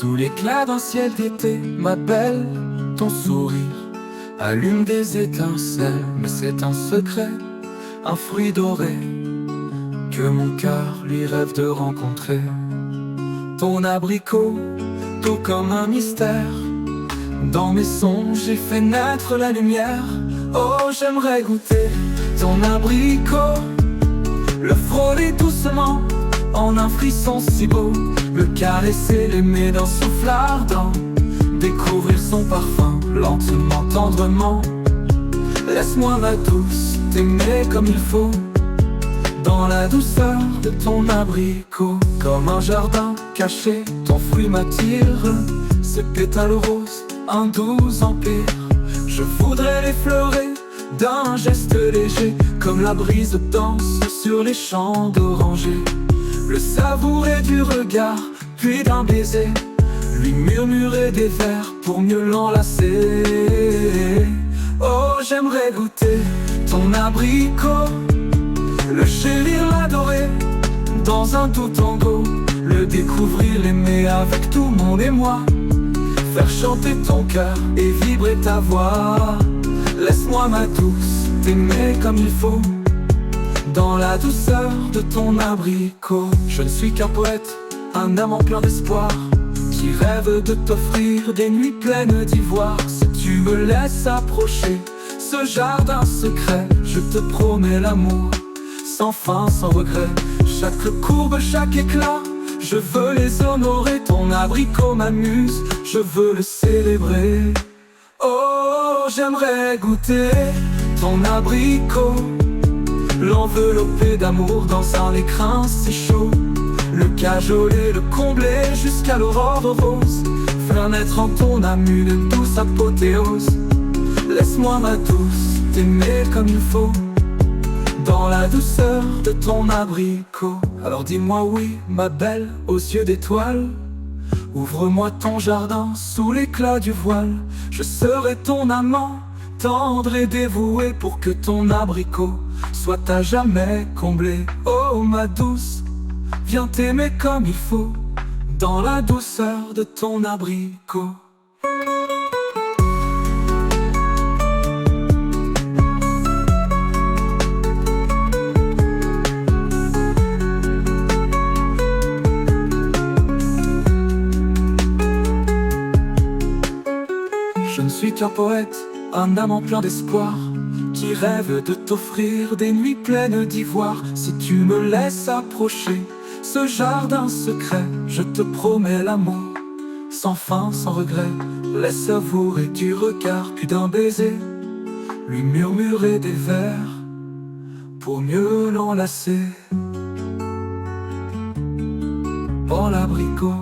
Sous l'éclat d'un ciel d'été, ma belle, ton sourire allume des étincelles. Mais c'est un secret, un fruit doré, que mon cœur lui rêve de rencontrer. Ton abricot, tout comme un mystère, dans mes songes j'ai fait naître la lumière. Oh, j'aimerais goûter ton abricot, le frôler doucement en un frisson si beau, le caresser, l'aimer d'un souffle ardent, découvrir son parfum lentement, tendrement. Laisse-moi ma douce, t'aimer comme il faut, dans la douceur de ton abricot. Comme un jardin caché, ton fruit m'attire, ses pétales roses, un doux empire. Je voudrais l'effleurer d'un geste léger, comme la brise danse sur les champs d'orangers. Le savourer du regard, puis d'un baiser, lui murmurer des vers pour mieux l'enlacer. Oh, j'aimerais goûter ton abricot, le chérir, l'adorer dans un doux tango, le découvrir, l'aimer avec tout mon émoi, faire chanter ton cœur et vibrer ta voix. Laisse-moi ma douce, t'aimer comme il faut, dans la douceur de ton abricot. Je ne suis qu'un poète, un amant plein d'espoir, qui rêve de t'offrir des nuits pleines d'ivoire. Si tu me laisses approcher ce jardin secret, je te promets l'amour, sans fin, sans regret. Chaque courbe, chaque éclat, je veux les honorer. Ton abricot m'amuse, je veux le célébrer. Oh, j'aimerais goûter ton abricot, l'envelopper d'amour dans un écrin si chaud, le cajoler, le combler jusqu'à l'aurore rose, faire naître en ton âme une douce apothéose. Laisse-moi ma douce, t'aimer comme il faut, dans la douceur de ton abricot. Alors dis-moi oui, ma belle, aux yeux d'étoiles, ouvre-moi ton jardin sous l'éclat du voile. Je serai ton amant, tendre et dévoué, pour que ton abricot soit à jamais comblé. Oh ma douce, viens t'aimer comme il faut, dans la douceur de ton abricot. Je ne suis qu'un poète, un amant plein d'espoir, qui rêve de t'offrir des nuits pleines d'ivoire. Si tu me laisses approcher ce jardin secret, je te promets l'amour, sans fin, sans regret. Laisse savourer du regard, puis d'un baiser, lui murmurer des vers pour mieux l'enlacer. Dans l'abricot,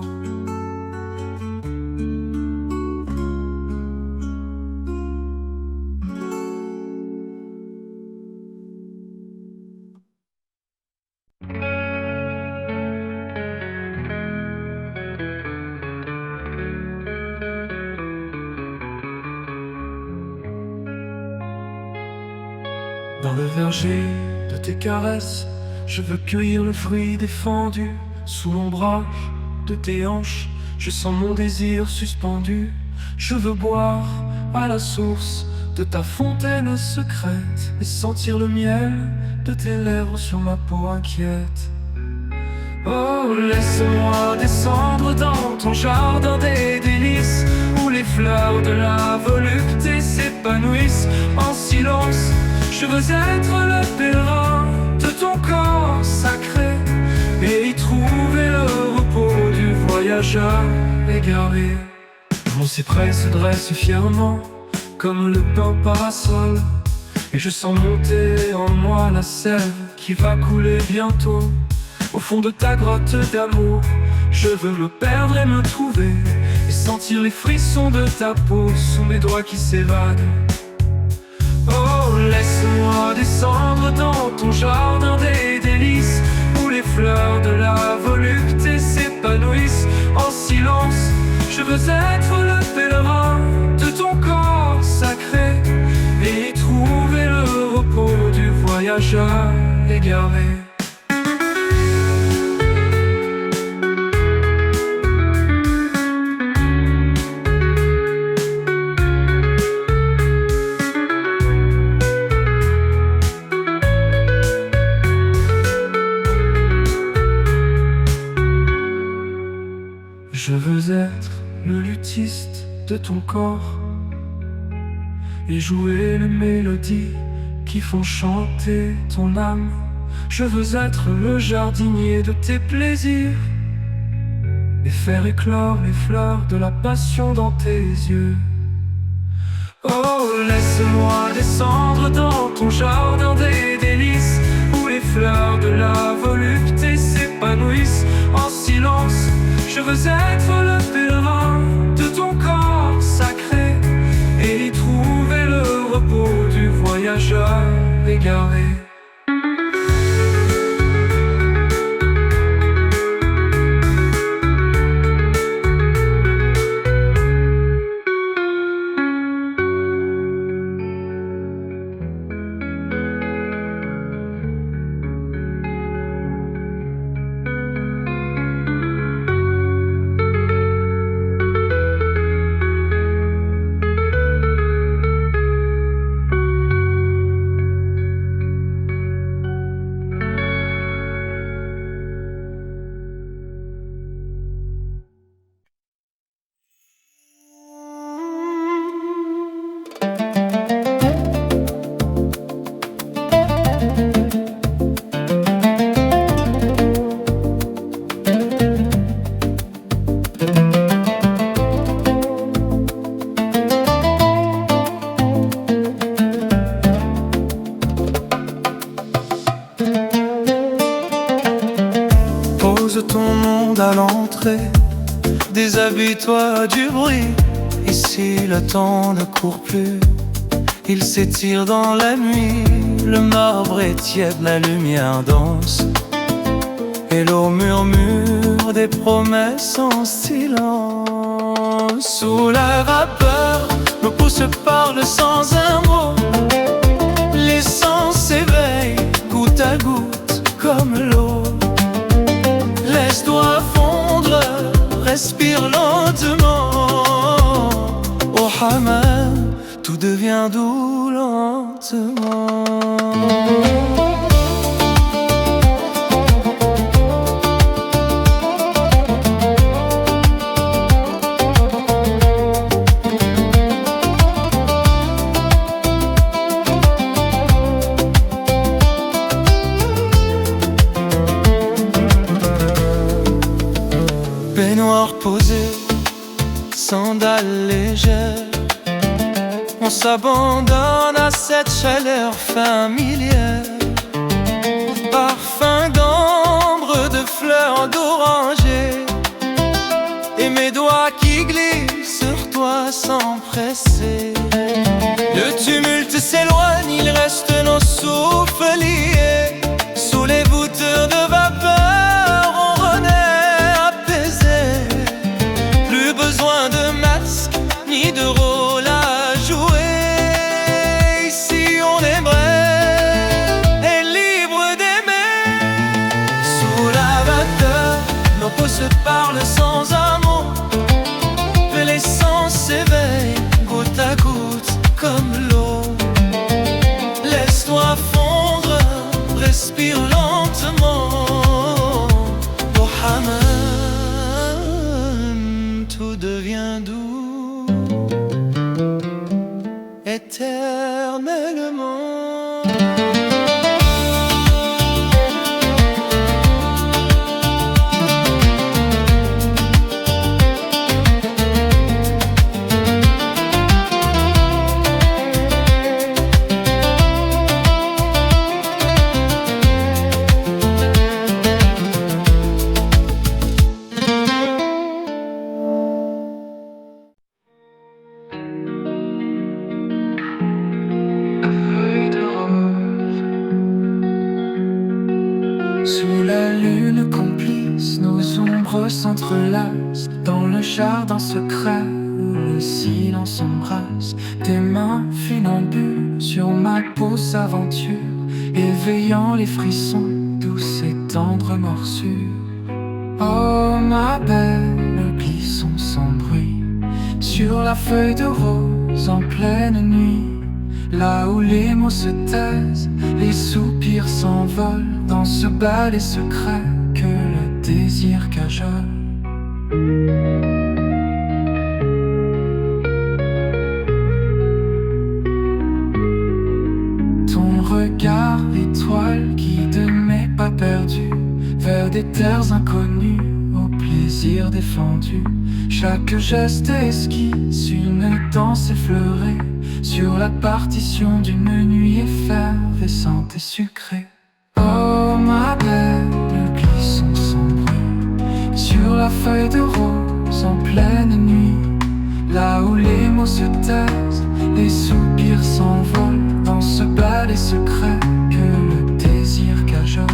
dans le verger de tes caresses, je veux cueillir le fruit défendu. Sous l'ombrage de tes hanches, je sens mon désir suspendu. Je veux boire à la source de ta fontaine secrète et sentir le miel de tes lèvres sur ma peau inquiète. Oh, laisse-moi descendre dans ton jardin des délices, où les fleurs de la volupté s'épanouissent en silence. Je veux être le pèlerin de ton corps sacré, et y trouver le repos du voyageur égaré. Mon cyprès se dresse fièrement comme le pin parasol, et je sens monter en moi la sève qui va couler bientôt. Au fond de ta grotte d'amour, je veux me perdre et me trouver, et sentir les frissons de ta peau sous mes doigts qui s'évadent. Oh, laisse-moi descendre dans ton jardin des délices, où les fleurs de la volupté s'épanouissent en silence. Je veux être le pèlerin de ton corps sacré, et y trouver le repos du voyageur égaré. veux être le luthiste de ton corps et jouer les mélodies qui font chanter ton âme. Je veux être le jardinier de tes plaisirs et faire éclore les fleurs de la passion dans tes yeux. Oh, laisse-moi descendre dans ton jardin des délices, où les fleurs de la volupté s'épanouissent en silence. Je veux être le pèlerin de ton corps sacré et y trouver le repos du voyageur égaré. Pose ton monde à l'entrée, déshabille-toi du bruit. Ici le temps ne court plus, il s'étire dans la nuit. Le marbre est tiède, la lumière danse et l'eau murmure des promesses en silence. Sous la vapeur, nos pouces se parlent sans un mot. Les sens s'éveillent goutte à goutte comme l'eau. Laisse-toi fondre, respire lentement. Au hammam, tout devient doux lentement. Baignoire posée, sandales légères, on s'abandonne à cette chaleur familière. Parfum d'ambre, de fleurs d'oranger, et mes doigts qui glissent sur toi sans presser. Le tumulte s'éloigne, il reste nos souffles liés. Sous les voûtes de vapeur, on renaît apaisé. Plus besoin de masque, ni de rôle à jouer. Ici on est vrai et libre d'aimer. Sous la vapeur, nos peaux se parlent sans amour. Que les sens s'éveillent goutte à goutte comme l'eau. Laisse-toi fondre, respire lentement. Au hammam, tout devient doux éternellement. Sous la lune complice, nos ombres s'entrelacent dans le jardin secret où le silence embrasse. Tes mains funambules sur ma peau s'aventurent, éveillant les frissons, douce et tendre morsure. Oh ma belle, glissons sans bruit sur la feuille de rose en pleine nuit. Là où les mots se taisent, les soupirs s'envolent dans ce ballet secret que le désir cajole. vers des terres inconnues, au plaisir défendu. Chaque geste esquisse une danse effleurée sur la partition d'une nuit effervescente et sucrée. Oh ma belle, glissons sans bruit sur la feuille de rose en pleine nuit, là où les mots se taisent, les soupirs s'envolent dans ce ballet secret que le désir cajole.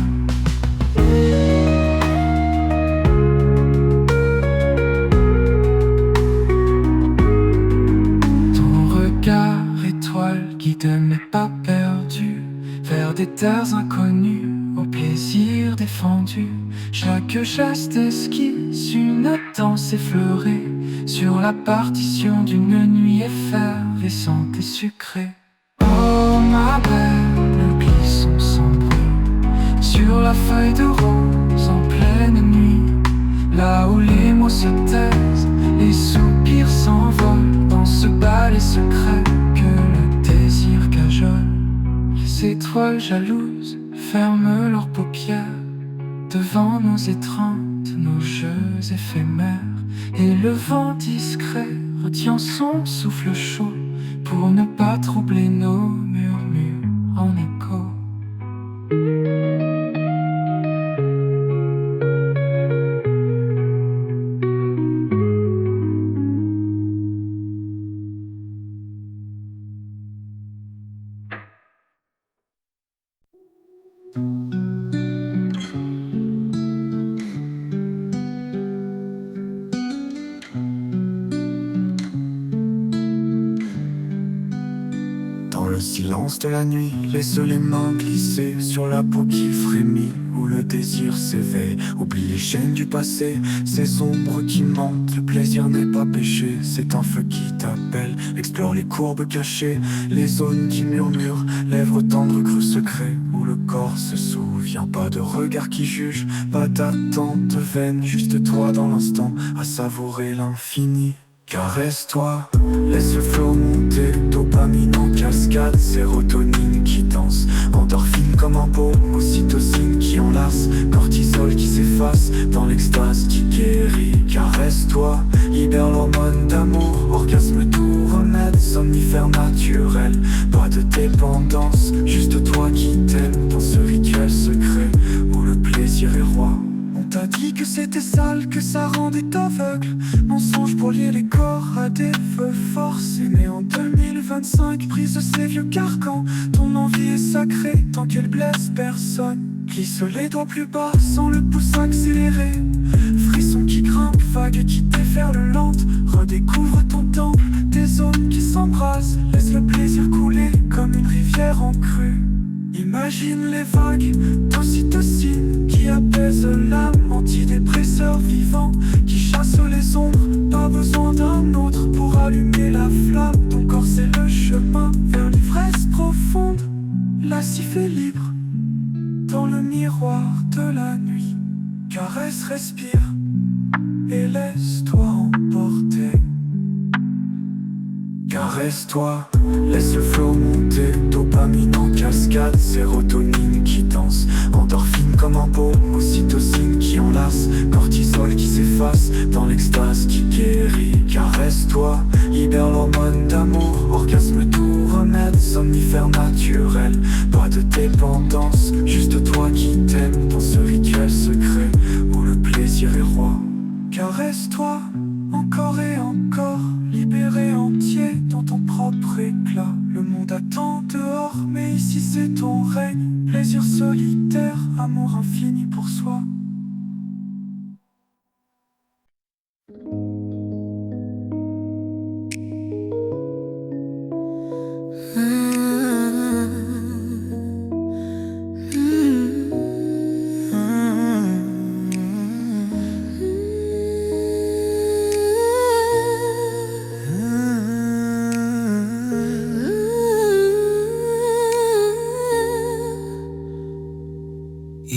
Ton regard étoile guide mes pas perdus vers des terres inconnues, au plaisir défendu. Chaque geste esquisse une danse effleurée sur la partition d'une nuit effervescente et sucrée. Oh ma belle, glissons sans bruit sur la feuille de rose en pleine nuit, là où les mots se taisent, les soupirs s'envolent dans ce ballet secret que le désir cajole. Les étoiles jalouses ferment leurs paupières devant nos étreintes, nos jeux éphémères, et le vent discret retient son souffle chaud pour ne pas troubler nos murmures en écho. Le silence de la nuit laisse les mains glisser sur la peau qui frémit, où le désir s'éveille. Oublie les chaînes du passé, ces ombres qui mentent. Le plaisir n'est pas péché, c'est un feu qui t'appelle. Explore les courbes cachées, les zones qui murmurent, lèvres tendres, creux secrets, où le corps se souvient. Pas de regard qui juge, pas d'attente vaine, juste toi dans l'instant, à savourer l'infini. Caresse-toi, laisse le flot monter, dopamine en cascade, sérotonine qui danse, endorphine comme un baume, ocytocine qui enlace, cortisol qui s'efface, dans l'extase qui guérit. Caresse-toi, libère l'hormone d'amour, orgasme tout remède, somnifère naturel, pas de dépendance, juste toi qui t'aimes, dans ce rituel secret, où le plaisir est roi. On t'a dit que c'était sale, que ça rendait aveugle. Mensonge pour lier les corps à des feux forcés. Mais en 2025, prise de ces vieux carcans, ton envie est sacrée tant qu'elle blesse personne. Glisse les doigts plus bas sans le pouce accéléré. Frisson qui grimpe, vague qui déferle lente. Redécouvre ton temple, des zones qui s'embrasent. Laisse le plaisir couler comme une rivière en crue. Imagine les vagues d'ocytocine qui apaisent l'âme, antidépresseur vivant qui chasse les ombres. Pas besoin d'un autre pour allumer la flamme. Ton corps c'est le chemin vers l'ivresse profonde. Lascif et libre dans le miroir de la nuit. Caresse, respire et laisse-toi emporter. Caresse-toi, laisse le flot monter, dopamine en cascade, sérotonine qui danse, endorphine comme un baume, ocytocine qui enlace, cortisol qui s'efface, dans l'extase qui guérit. Caresse-toi, libère l'hormone d'amour, orgasme tout remède, somnifère naturel, pas de dépendance, juste toi qui t'aimes, dans ce rituel secret, où le plaisir est roi. Caresse-toi, encore et encore, libéré entier dans ton propre éclat. Le monde attend dehors, mais ici c'est ton règne. Plaisir solitaire, amour infini pour soi.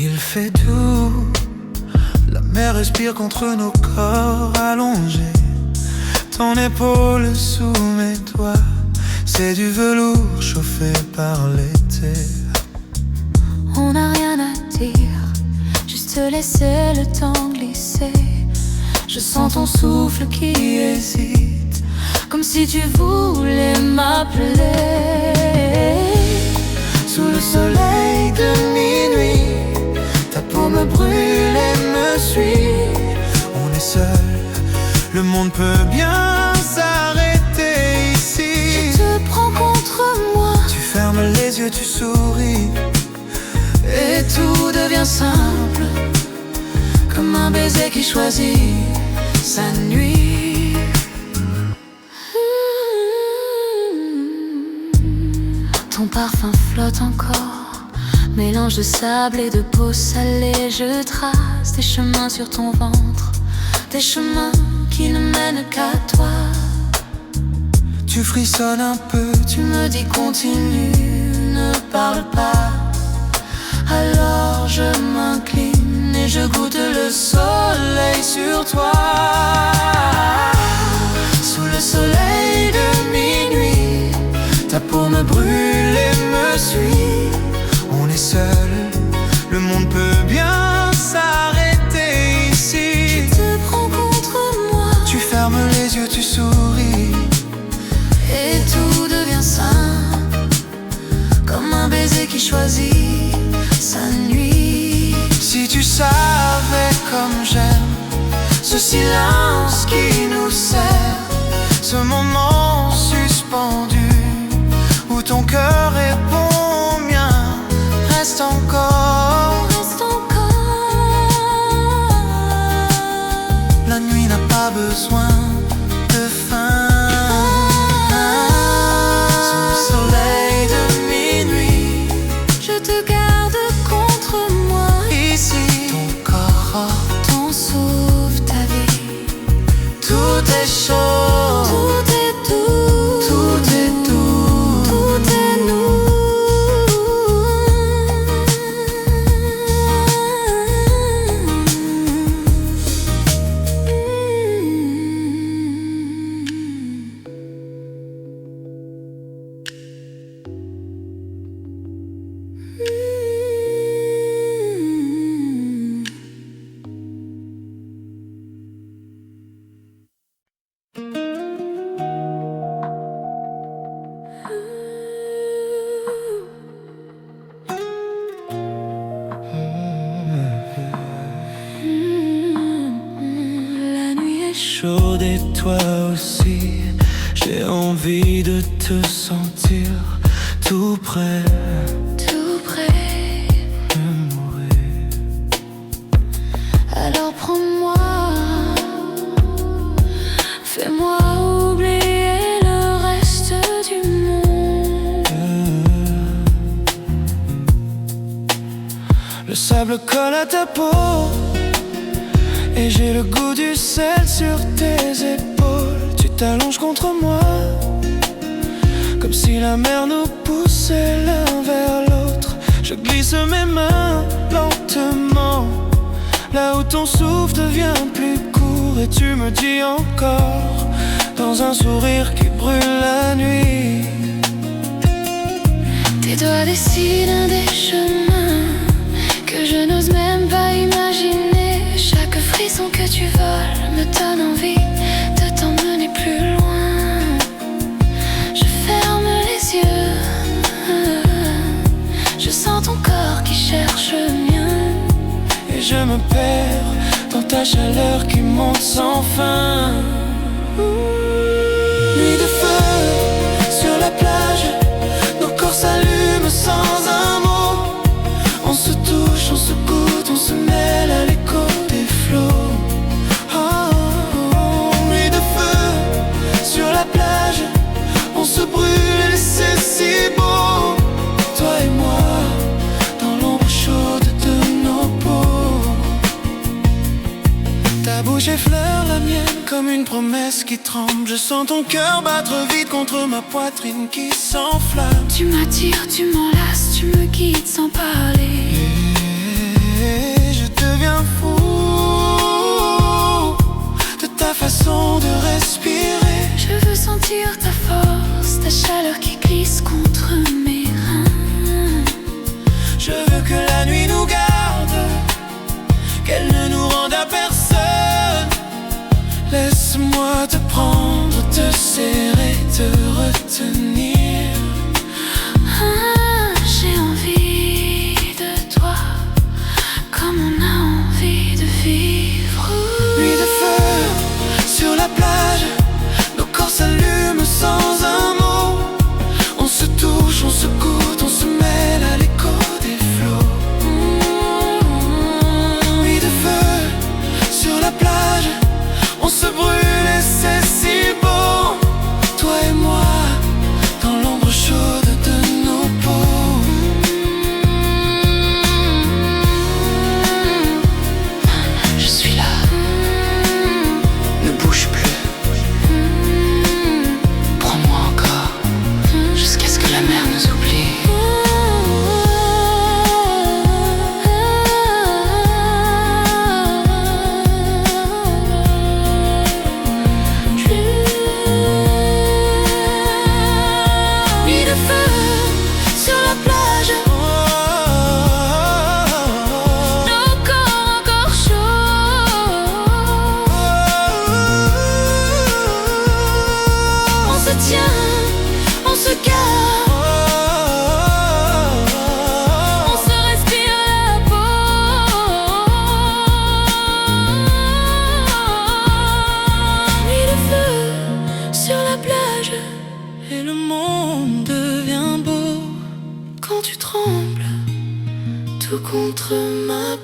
Il fait doux, la mer respire contre nos corps allongés. Ton épaule sous mes doigts, c'est du velours chauffé par l'été. On n'a rien à dire, juste te laisser le temps glisser. Je sens ton souffle qui hésite, comme si tu voulais m'appeler. Sous le soleil de minuit, ta peau me brûle et me suit. On est seul, le monde peut bien s'arrêter ici. Je te prends contre moi, tu fermes les yeux, tu souris, et tout devient simple, comme un baiser qui choisit sa nuit. Ton parfum flotte encore, mélange de sable et de peau salée. Je trace des chemins sur ton ventre, des chemins qui ne mènent qu'à toi. tu frissonnes un peu, Tu me dis continue, ne parle pas. Alors je m'incline et je goûte le soleil sur toi. sous le soleil de minuit, ta peau me brûle et me suit. On est seul, le monde peut bien s'arrêter ici. Je te prends contre moi, Tu fermes les yeux, tu souris, et tout devient simple, comme un baiser qui choisit sa nuit. si tu savais comme j'aime ce silence qui nous sert, ce moment suspendu où ton cœur répond au mien. Reste encore, Reste encore. la nuit n'a pas besoin de fin. Sous le soleil de minuit, Je te garde contre moi, ici ton corps, ton sauve ta vie. tout est chaud, Tout est doux, tout est doux. tout est La nuit est Chaude et toi aussi, j'ai envie de te sentir tout près tout près. de mourir. Alors prends-moi, fais-moi oublier le reste du monde. Le sable colle à ta peau et j'ai le goût du sel sur tes épaules. Tu t'allonges contre moi, comme si la mer nous poussait l'un vers l'autre. Je glisse mes mains lentement, là où ton souffle devient plus court. Et tu me dis encore, dans un sourire qui brûle la nuit, Tes doigts dessinent des chemins que je n'ose même pas imaginer. Chaque frisson que tu voles me donne envie de t'emmener plus loin. Je ferme les yeux, je sens ton corps qui cherche le mien. et je me perds dans ta chaleur qui monte sans fin. Nuit de feu sur la plage, nos corps s'allument sans un mot. On se touche, on se goûte, on se mêle à l'écho des flots. Oh, nuit de feu sur la plage, on se brûle et c'est si beau. Toi et moi, dans l'ombre chaude de nos peaux. Ta bouche effleure la mienne comme une promesse qui tremble. Je sens ton cœur battre vite contre ma poitrine qui s'enflamme. Tu m'attires, tu m'enlaces, tu me guides sans parler. Et je deviens fou de ta façon de respirer. Je veux sentir ta force, ta chaleur qui glisse contre mes reins. Je veux que la nuit nous garde Laisse-moi te prendre, te serrer, te retenir. J'ai envie de toi, comme on a envie de vivre. Nuit de feu sur la plage, nos corps s'allument sans un mot. On se touche, on se goûte, on se mêle à l'écho des flots. Nuit de feu sur la plage, on se brûle et c'est si beau. Toi et moi, dans l'ombre chaude de nos peaux. Je suis là, Ne bouge plus, prends-moi encore, jusqu'à ce que la mer nous oublie. nuit de feu sur la plage. Nos corps encore chauds, On se tient, on se garde, on se respire la peau. nuit de feu sur la plage. Et le monde devient beau Quand tu trembles, tout contre ma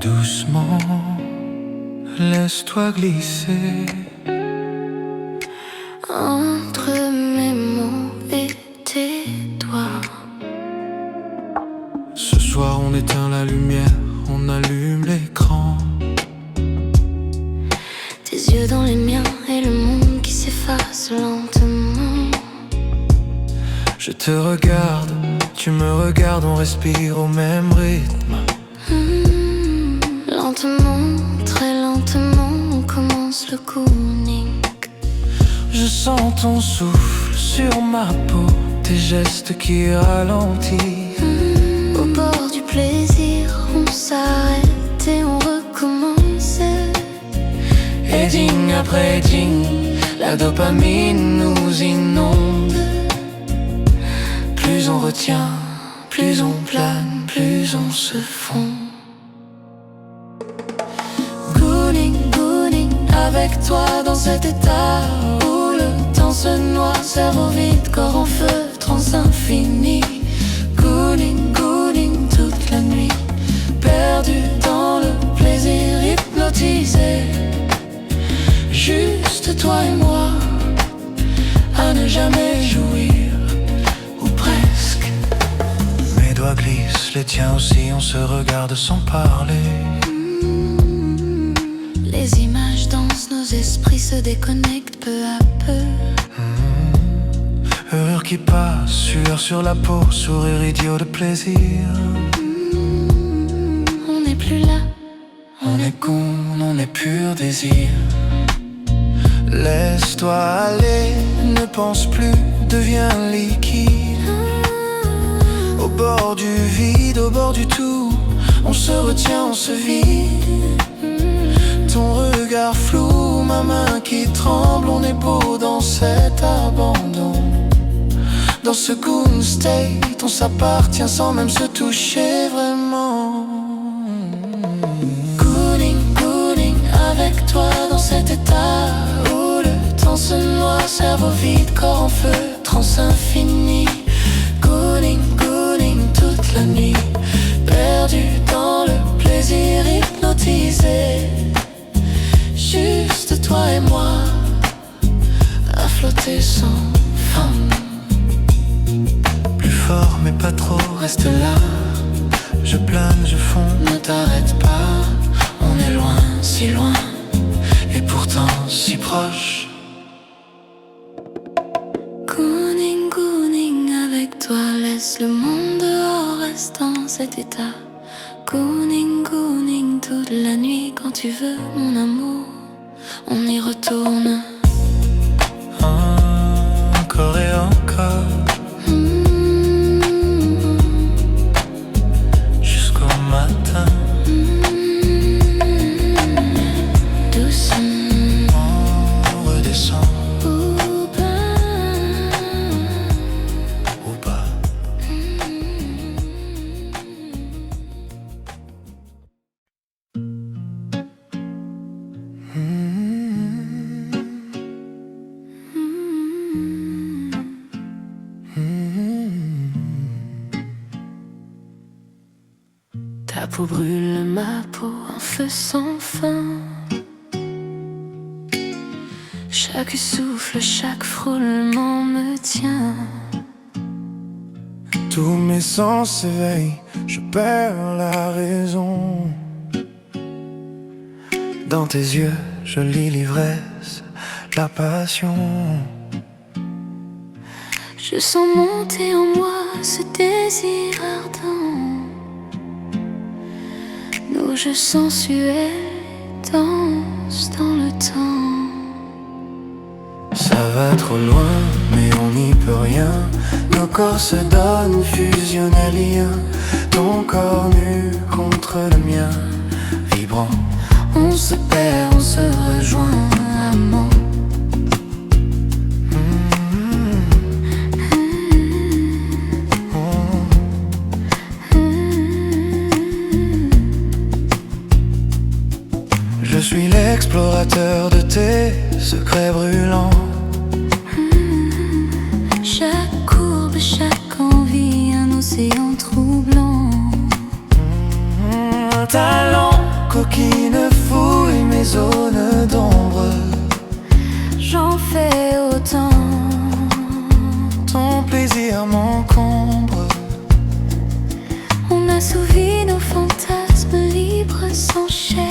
Doucement, laisse-toi glisser. entre mes mots et tes doigts. Ce soir on éteint la lumière, on allume l'écran. Tes yeux dans les miens et le monde qui s'efface lentement. Je te regarde, tu me regardes, on respire au même rythme. Lentement, très lentement, on commence le cooning. Je sens ton souffle sur ma peau, tes gestes qui ralentissent. Au bord du plaisir, on s'arrête et on recommence. Et digne après digne, la dopamine nous inonde. Plus on retient, plus on plane, plus on se fond. Gooning, gooning, avec toi dans cet état où le temps se noie, cerveau vide, corps en feu, transe infinie. Gooning, gooning toute la nuit, perdu dans le plaisir, hypnotisé. Juste toi et moi, à ne jamais jouir, ou presque. Mes doigts glissent, les tiens aussi, on se regarde sans parler. Les images dansent, nos esprits se déconnectent peu à peu. Heure qui passe, sueur sur la peau, sourire idiot de plaisir. On n'est plus là, On est con, on est pur désir. Laisse-toi aller, ne pense plus, deviens liquide. Au bord du vide, au bord du tout, on se retient, on se vide. Ton regard flou, ma main qui tremble, on est beau dans cet abandon. Dans ce goon state, on s'appartient sans même se toucher vraiment. Gooning, gooning, avec toi dans cet état où le temps se noie, cerveau vide, corps en feu, transe infinie. Gooning, gooning toute la nuit, perdu dans le plaisir, hypnotisé. Juste toi et moi, à flotter sans fin. Plus fort mais pas trop, reste là. Je plane, je fonds, ne t'arrête pas. On est loin, si loin, et pourtant si proche. Gooning, gooning avec toi, laisse le monde dehors, reste dans cet état Cocooning, cocooning toute la nuit. Quand tu veux mon amour, on y retourne. Encore et encore, jusqu'au matin. Doucement, On redescend ou pas. ou pas. Ta peau brûle ma peau en feu sans fin. Chaque souffle, chaque frôlement me tient. Tous mes sens s'éveillent, je perds la raison. Dans tes yeux, je lis l'ivresse, la passion. Je sens monter en moi ce désir ardent. Nos jeux sensuels dansent dans le temps. Ça va trop loin, mais on n'y peut rien. Nos corps se donnent, fusionnent liens. Ton corps nu contre le mien, vibrant. On se perd, on se rejoint, amant. Je suis l'explorateur de tes secrets brûlants. Chaque courbe, chaque envie, un océan troublant. Un talent coquine fouille mes zones d'ombre. J'en fais autant. Ton plaisir m'encombre. On assouvit nos fantasmes libres sans chair.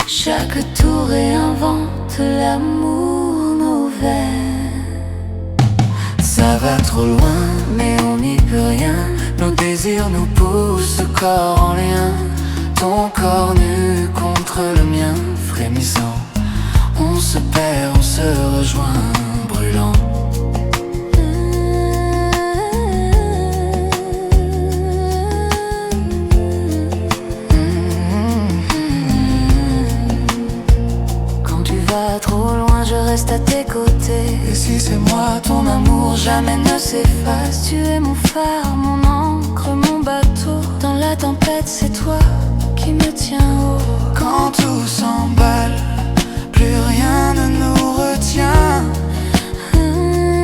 Chaque tour réinvente l'amour nouvelle. Ça va trop loin, mais on n'y peut rien. Nos désirs nous poussent, corps en lien. Ton corps nu contre le mien, frémissant. On se perd, on se rejoint, brûlant. Quand tu vas trop loin, je reste à tes côtés. Et si c'est moi, ton amour jamais ne s'efface. Tu es mon phare, mon encre, mon bateau. Dans la tempête, c'est toi qui me tiens haut. Quand tout s'emballe, plus rien ne nous retient.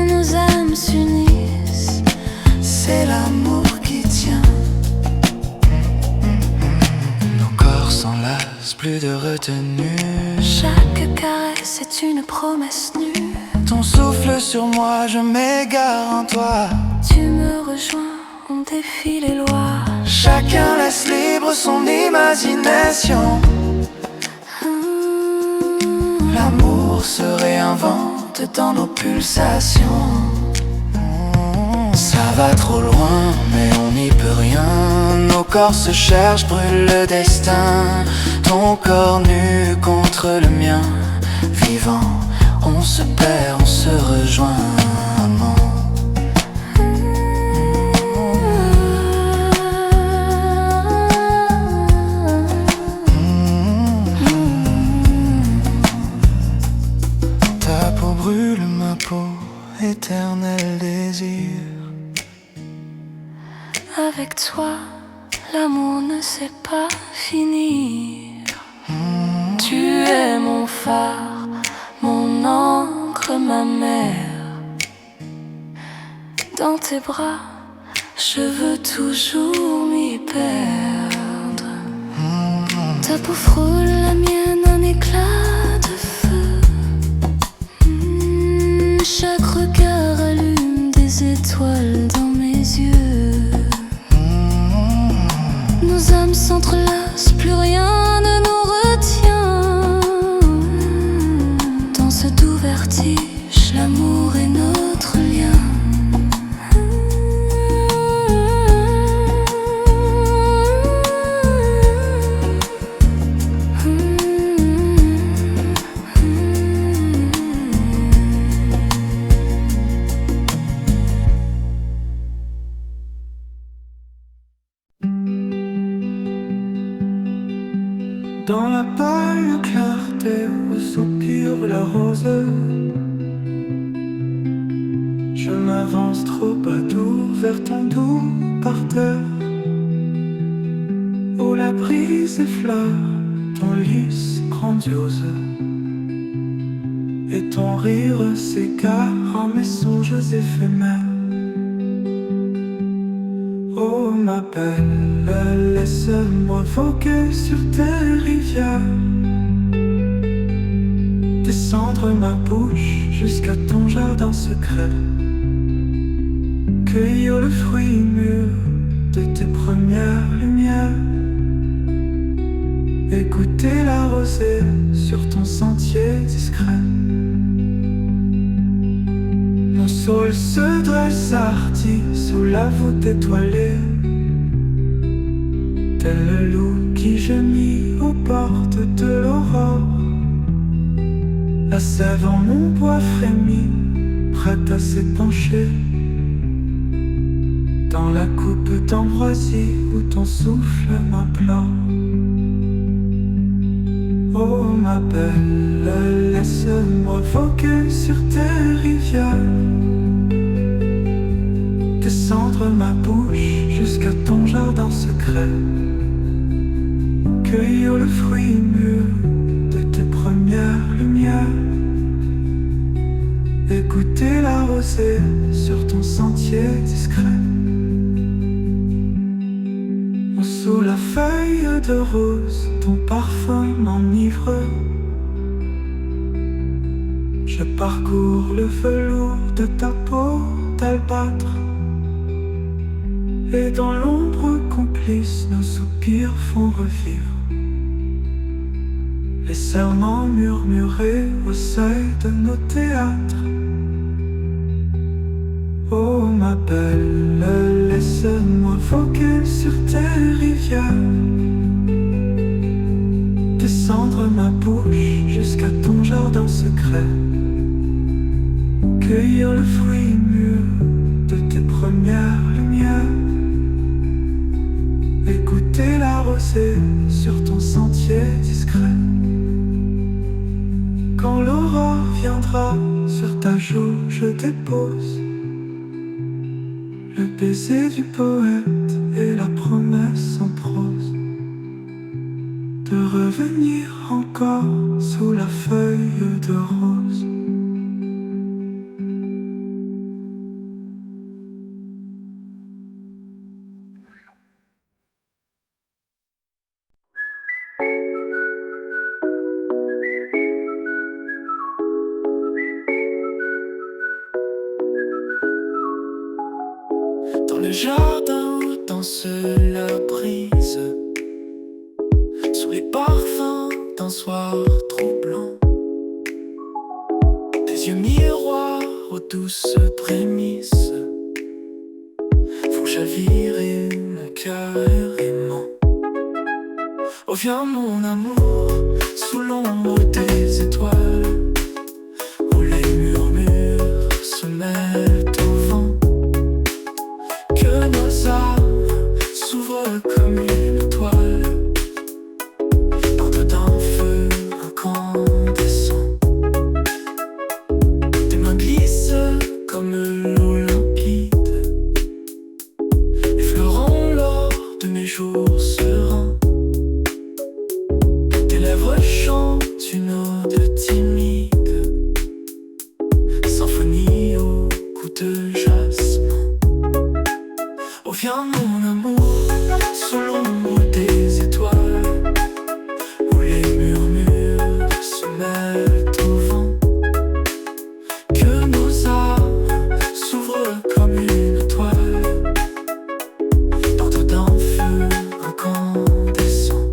Nos âmes s'unissent, C'est l'amour qui tient. Nos corps s'enlacent, plus de retenue. chaque caresse est une promesse nue. Ton souffle sur moi, je m'égare en toi. Tu me rejoins, on défie les lois. Chacun laisse libre son imagination. L'amour se réinvente dans nos pulsations. Ça va trop loin, mais on n'y peut rien. Nos corps se cherchent, brûle le destin. Ton corps nu contre le mien, vivant. On se perd, on se rejoint, amant. Ta peau brûle ma peau, éternel désir. Avec toi, l'amour ne sait pas finir. Tu es mon phare, mon encre, ma mère. Dans tes bras, je veux toujours m'y perdre. Ta peau frôle la mienne, un éclat de feu. Chaque regard allume des étoiles dans mes yeux. Nos âmes s'entrelacent, plus rien ne nous retient. Dans ce doux vertige, l'amour est notre lien. la pâle clarté où soupire la rose. Je m'avance trop à doux vers ton doux parterre, où la brise effleure ton lys grandiose, et ton rire s'égare en mes songes éphémères. Oh ma belle, laisse-moi voguer sur tes rivières, descendre ma bouche jusqu'à ton jardin secret, cueillir le fruit mûr de tes premières lumières, écouter la rosée sur ton sentier discret. Mon sol se dresse hardi sous la voûte étoilée, tel le loup qui gémit aux portes de l'aurore. La sève en mon bois frémit, prête à s'épancher dans la coupe d'ambroisie où ton souffle m'implore. Oh ma belle, laisse-moi voguer sur tes rivières, descendre ma bouche jusqu'à ton jardin secret, cueillir le fruit mûr de tes premières lumières, écouter la rosée sur ton sentier discret. Sous la feuille de rose, ton parfum m'enivre. Je parcours le velours de ta peau d'albâtre, et dans l'ombre complice, nos soupirs font revivre les serments murmurés au seuil de nos théâtres. Oh ma belle, laisse-moi voguer sur tes rivières, descendre ma bouche jusqu'à ton jardin secret, cueillir le fruit mûr de tes premières lumières, écouter la rosée sur ton sentier discret. Quand l'aurore viendra sur ta joue, je dépose le baiser du poète et la promesse en prose de revenir encore sous la feuille de rose. Dans le jardin où danse la brise, sous les parfums d'un soir troublant, tes yeux miroirs aux douces prémices font chavirer mon cœur aimant. Oh viens mon amour, sous l'ombre des étoiles, où les murmures se mettent au vent, que nos âmes s'ouvrent comme une toile, porte d'un feu incandescent. Tes mains glissent comme l'eau limpide, effleurant l'or de mes jours sereins. Tes lèvres chantent une ode timide, symphonie au goût de jasmin. Oh viens mon amour, sous l'ombre des étoiles, où les murmures se mettent au vent, que nos âmes s'ouvrent comme une toile, porte d'un feu incandescent.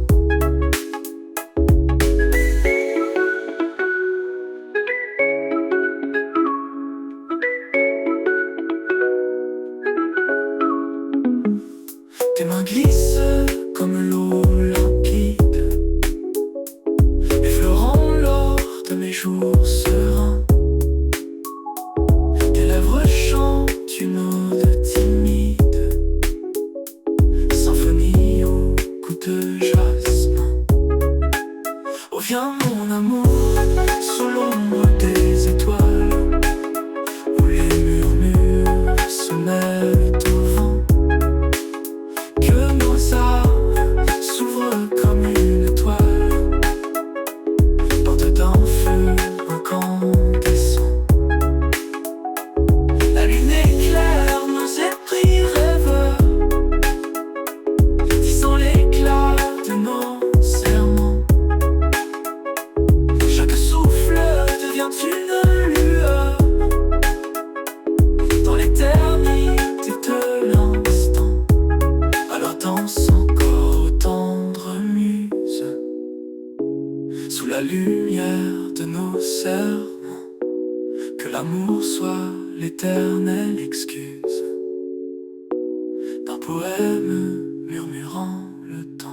poème murmurant le temps.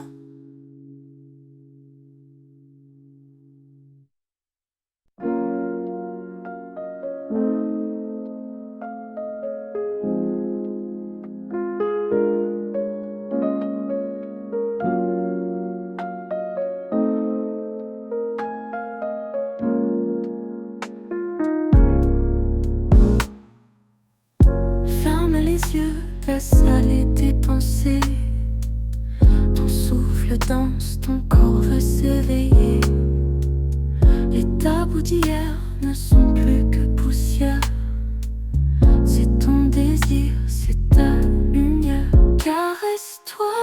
Ferme les yeux, laisse aller tes pensées. Ton souffle danse, ton corps veut s'éveiller. Les tabous d'hier ne sont plus que poussière. C'est ton désir, c'est ta lumière. Caresse-toi,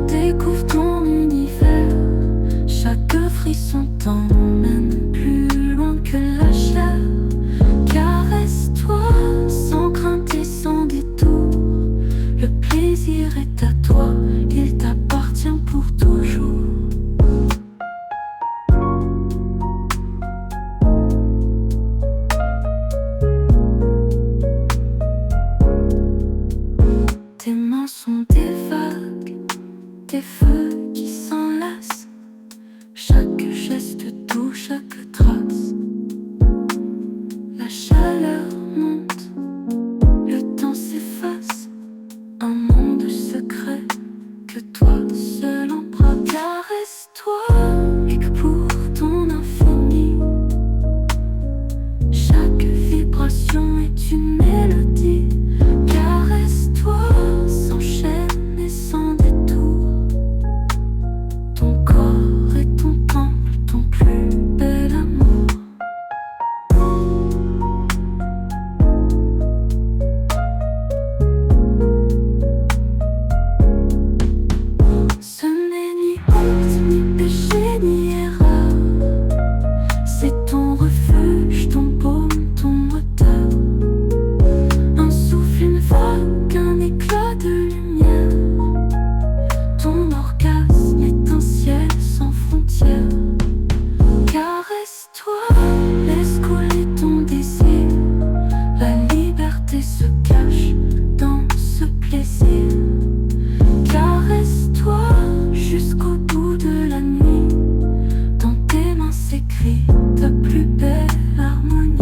découvre ton univers. Chaque frisson t'emmène plus loin que la chair. Caresse-toi, sans crainte et sans détour. Le plaisir est à toi, il t'appartient pour toujours. Tes mains sont des vagues, des feux qui s'enlacent. Chaque geste doux, chaque trace. La chaleur monte, le temps s'efface. Un monde secret que toi seul embrasse. Caresse-toi et que pour ton infini, chaque vibration est une mélodie. Caresse-toi sans chaîne et sans détour. Ton corps est ton temple, ton plus bel amour. Ce n'est ni honte, ni péché, ni erreur. C'est ton refuge, ton baume, ton moteur. Un souffle, une vague, un éclat de lumière. Ton orgasme est un ciel sans frontières. Caresse-toi, laisse couler ton désir. La liberté se cache dans ce plaisir. Caresse-toi jusqu'au bout de la nuit. Dans tes mains s'écrit ta plus belle harmonie.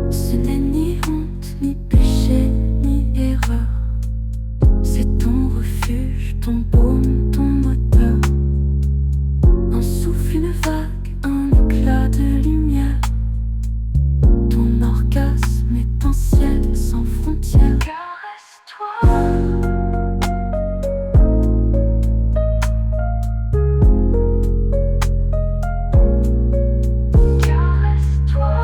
Ce n'est ni honte, ni péché, ni erreur. C'est ton refuge, ton baume, ton moteur. Un souffle, une vague, un éclat de lumière. Ton orgasme est un ciel sans frontières. Caresse-toi. Caresse-toi.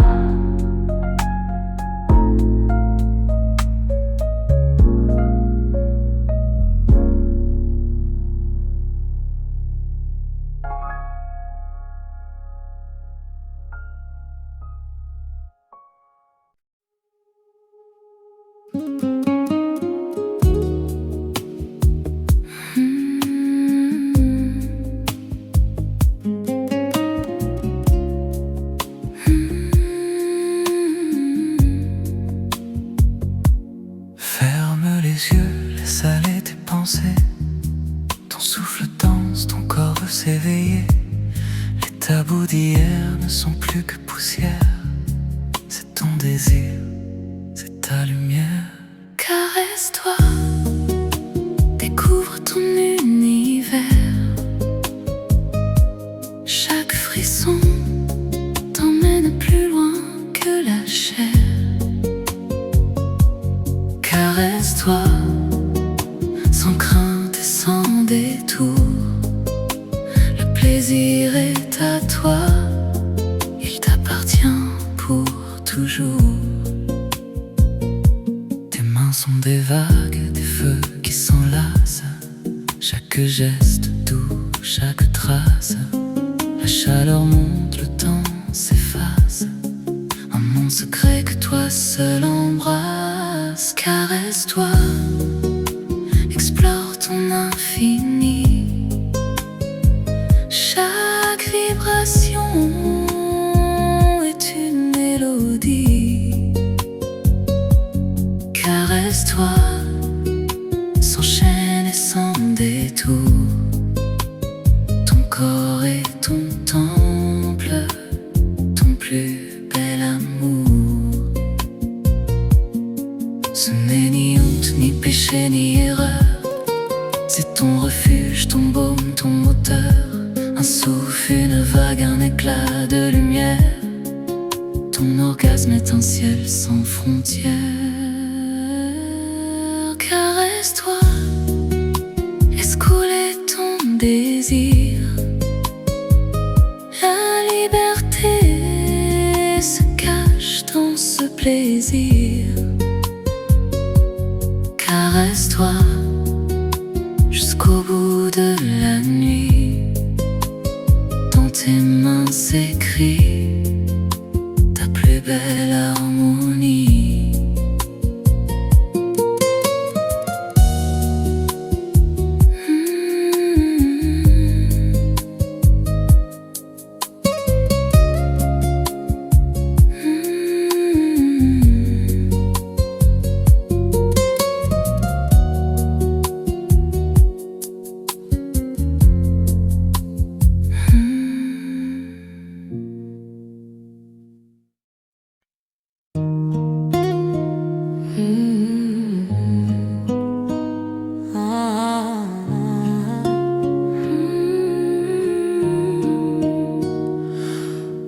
Chaque geste doux, chaque trace, la chaleur monte, le temps s'efface. Un monde secret que toi seul embrasse. Caresse-toi, explore ton infini. Chaque vibration est une mélodie. Caresse-toi, s'enchaîne et sans détour. Ton corps est ton temple, ton plus bel amour. Ce n'est ni honte, ni péché, ni erreur. C'est ton refuge, ton baume, ton moteur. Un souffle, une vague, un éclat de lumière. Ton orgasme est un ciel sans frontières. Caresse-toi, laisse couler ton désir. La liberté se cache dans ce plaisir. Caresse-toi jusqu'au bout de la nuit. Dans tes mains s'écrit ta plus belle harmonie.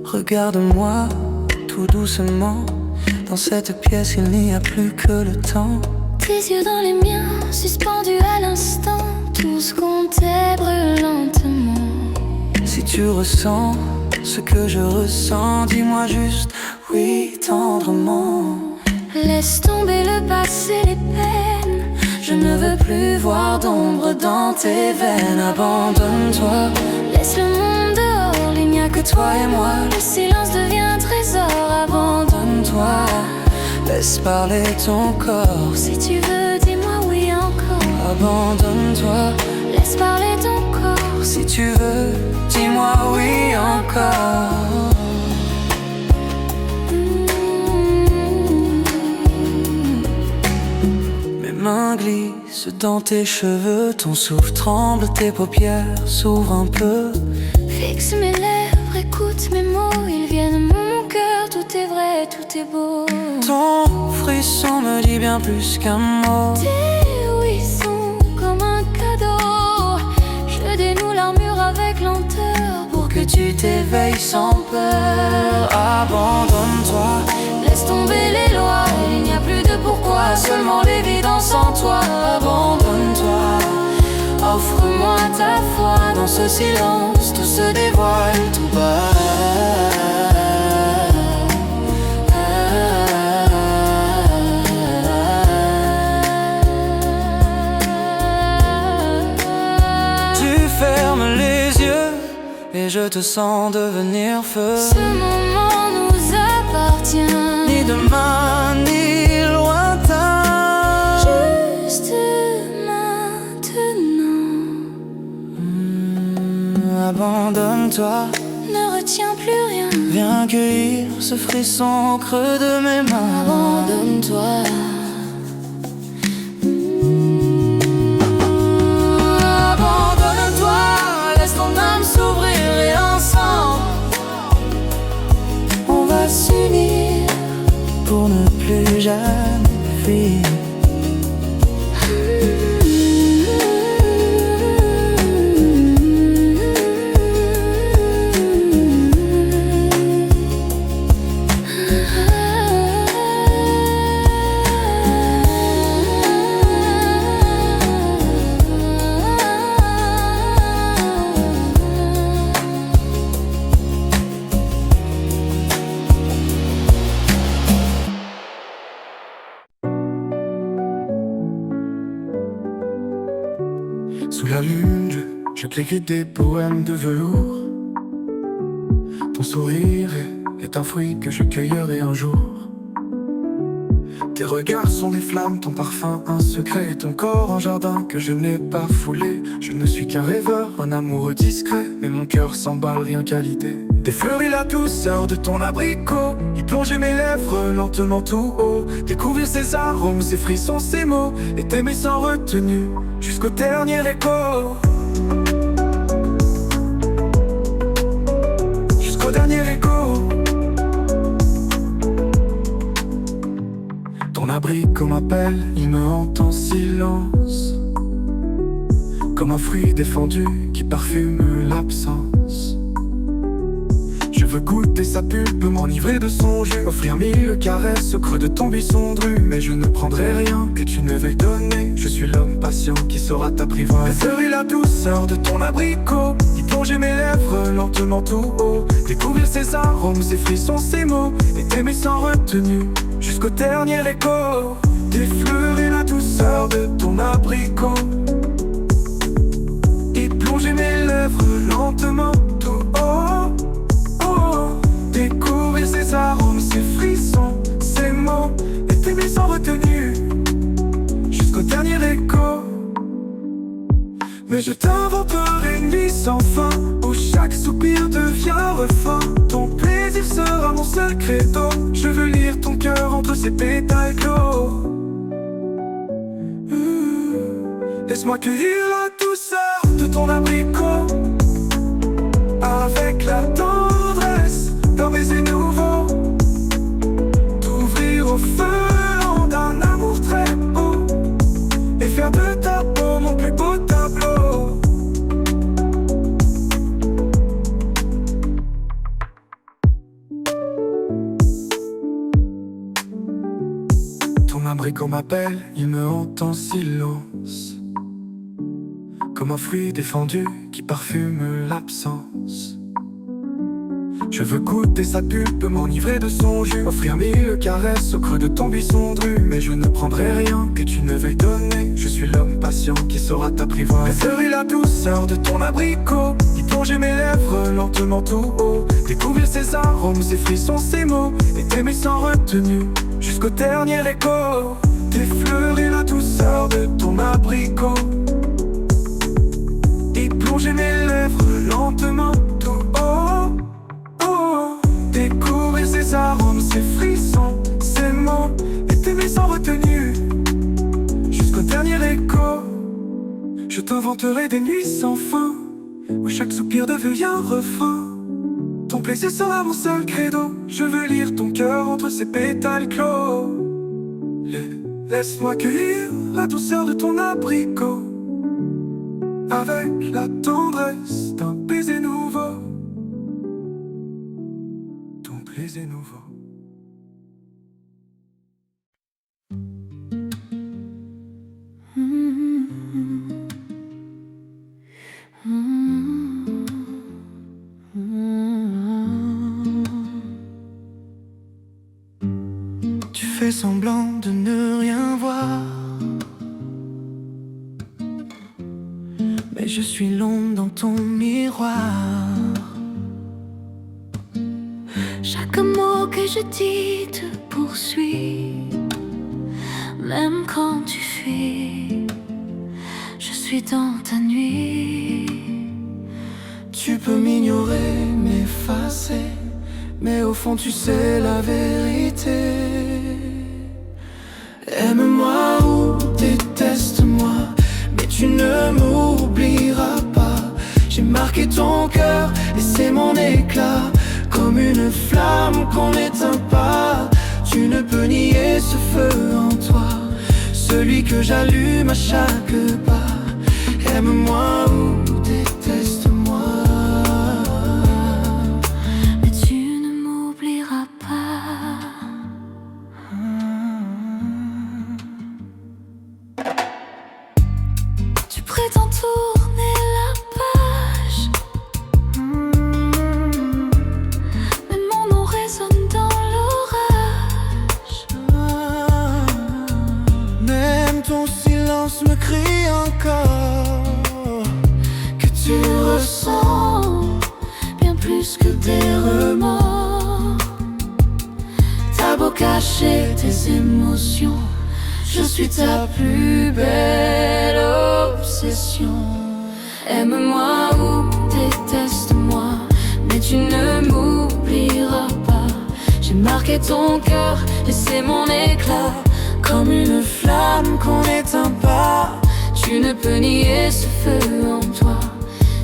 Regarde-moi tout doucement. Dans cette pièce il n'y a plus que le temps. Tes yeux dans les miens, suspendus à l'instant. Tout ce qu'on t'est brûle lentement. Si tu ressens ce que je ressens, dis-moi juste oui tendrement. Laisse tomber le passé, les peines. Je ne veux plus voir d'ombre dans tes veines. Abandonne-toi, Laisse le monde dehors, il n'y a que toi et moi. Le silence devient un trésor. abandonne-toi, laisse parler ton corps. Si tu veux, dis-moi oui encore. Abandonne-toi, Laisse parler ton corps. si tu veux, dis-moi oui encore. Mes mains glissent dans tes cheveux, ton souffle tremble, tes paupières s'ouvrent un peu. Fixe mes lèvres, écoute mes mots. Ils viennent de mon cœur, tout est vrai, tout est beau. Ton frisson me dit bien plus qu'un mot. Tes oui sont comme un cadeau. Je dénoue l'armure avec lenteur pour Que tu t'éveilles sans peur. Abandonne-toi, laisse tomber les lois. Il n'y a plus de pourquoi, seulement l'évidence en toi. abandonne-toi, Offre-moi ta foi. dans ce silence tout se dévoile tout bas. Tu fermes les yeux et je te sens devenir feu. Ce moment nous appartient. Ni demain ni lointain. Juste maintenant. Abandonne-toi, Ne retiens plus rien. viens cueillir ce frisson au creux de mes mains. Abandonne-toi. Abandonne-toi, laisse ton âme s'ouvrir et ensemble on va s'unir pour ne plus jamais fuir. Sous la lune, je t'écris des poèmes de velours. Ton sourire est un fruit que je cueillerai un jour. Tes regards sont des flammes, ton parfum un secret, et ton corps un jardin que je n'ai pas foulé. Je ne suis qu'un rêveur, un amoureux discret, mais mon cœur s'emballe rien qu'à l'idée. Des fleurs et la douceur de ton abricot, y plonger mes lèvres lentement tout haut. Découvrir ces arômes, ces frissons, ces mots, et t'aimer sans retenue, jusqu'au dernier écho. Jusqu'au dernier écho. Ton abricot m'appelle, il me hante en silence, comme un fruit défendu qui parfume l'absence. Je veux goûter sa pulpe, m'enivrer de son jus, offrir mille caresses au creux de ton buisson dru. Mais je ne prendrai rien que tu ne veuilles donner. Je suis l'homme patient qui saura t'apprivoiser. La fleur et la douceur de ton abricot, y plonger mes lèvres lentement tout haut. Découvrir ses arômes, ses frissons, ses mots, et t'aimer sans retenue, jusqu'au dernier écho. Des fleurs et la douceur de ton abricot, y plonger mes lèvres lentement tout haut. Découvrir ces arômes, ces frissons, ces mots, et t'aimer sans retenue, jusqu'au dernier écho. Mais je t'inventerai une nuit sans fin, où chaque soupir devient refrain. Ton plaisir sera mon seul credo, je veux lire ton cœur entre ses pétales clos. Laisse-moi cueillir la douceur de ton abricot, avec la tendresse d'un baiser nouveau, t'ouvrir au feu d'un amour très beau, et faire de ta peau mon plus beau tableau. Ton abricot m'appelle, il me hante en silence, comme un fruit défendu qui parfume l'absence. Je veux goûter sa pulpe, m'enivrer de son jus, offrir mille caresses au creux de ton buisson dru. Mais je ne prendrai rien que tu ne veuilles donner. Je suis l'homme patient qui saura t'apprivoiser. La fleur et la douceur de ton abricot, y plonger mes lèvres lentement tout haut. Découvrir ses arômes, ses frissons, ses mots, et t'aimer sans retenue, jusqu'au dernier écho. Des fleurs et la douceur de ton abricot, y plonger mes lèvres lentement tout haut. Découvrir ces arômes, ces frissons, ces mots, et t'aimer sans retenue, jusqu'au dernier écho. Je t'inventerai des nuits sans fin, où chaque soupir devient un refrain. Ton plaisir sera mon seul credo, je veux lire ton cœur entre ses pétales clos. Laisse-moi cueillir la douceur de ton abricot, avec la tendresse d'un baiser nouveau. Ton baiser nouveau. Tu fais semblant de ne rien voir, mais je suis l'ombre dans ton miroir. Chaque mot que je dis te poursuit, même quand tu fuis, je suis dans ta nuit. Tu peux m'ignorer, m'effacer, mais au fond tu sais la vérité. Aime-moi ou déteste-moi, mais tu ne m'oublieras pas. J'ai marqué ton cœur et c'est mon éclat, comme une flamme qu'on n'éteint pas. Tu ne peux nier ce feu en toi, celui que j'allume à chaque pas. Aime-moi ou déteste-moi, mais tu ne m'oublieras pas. Tu prétends tourner la page, mais mon nom résonne dans l'orage. Même ton silence me crie encore. émotion. Je suis ta plus belle obsession. Aime-moi ou déteste-moi, mais tu ne m'oublieras pas. J'ai marqué ton cœur et c'est mon éclat, comme une flamme qu'on n'éteint pas. Tu ne peux nier ce feu en toi,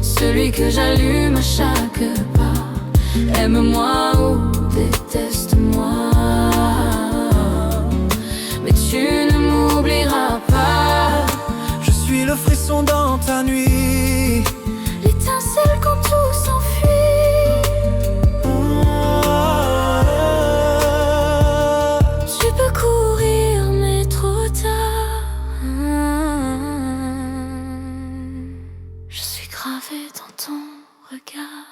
celui que j'allume à chaque pas. Aime-moi ou déteste-moi, mais tu ne m'oublieras pas. Je suis le frisson dans ta nuit, l'étincelle quand tout s'enfuit. Tu peux courir mais trop tard. Je suis gravée dans ton regard.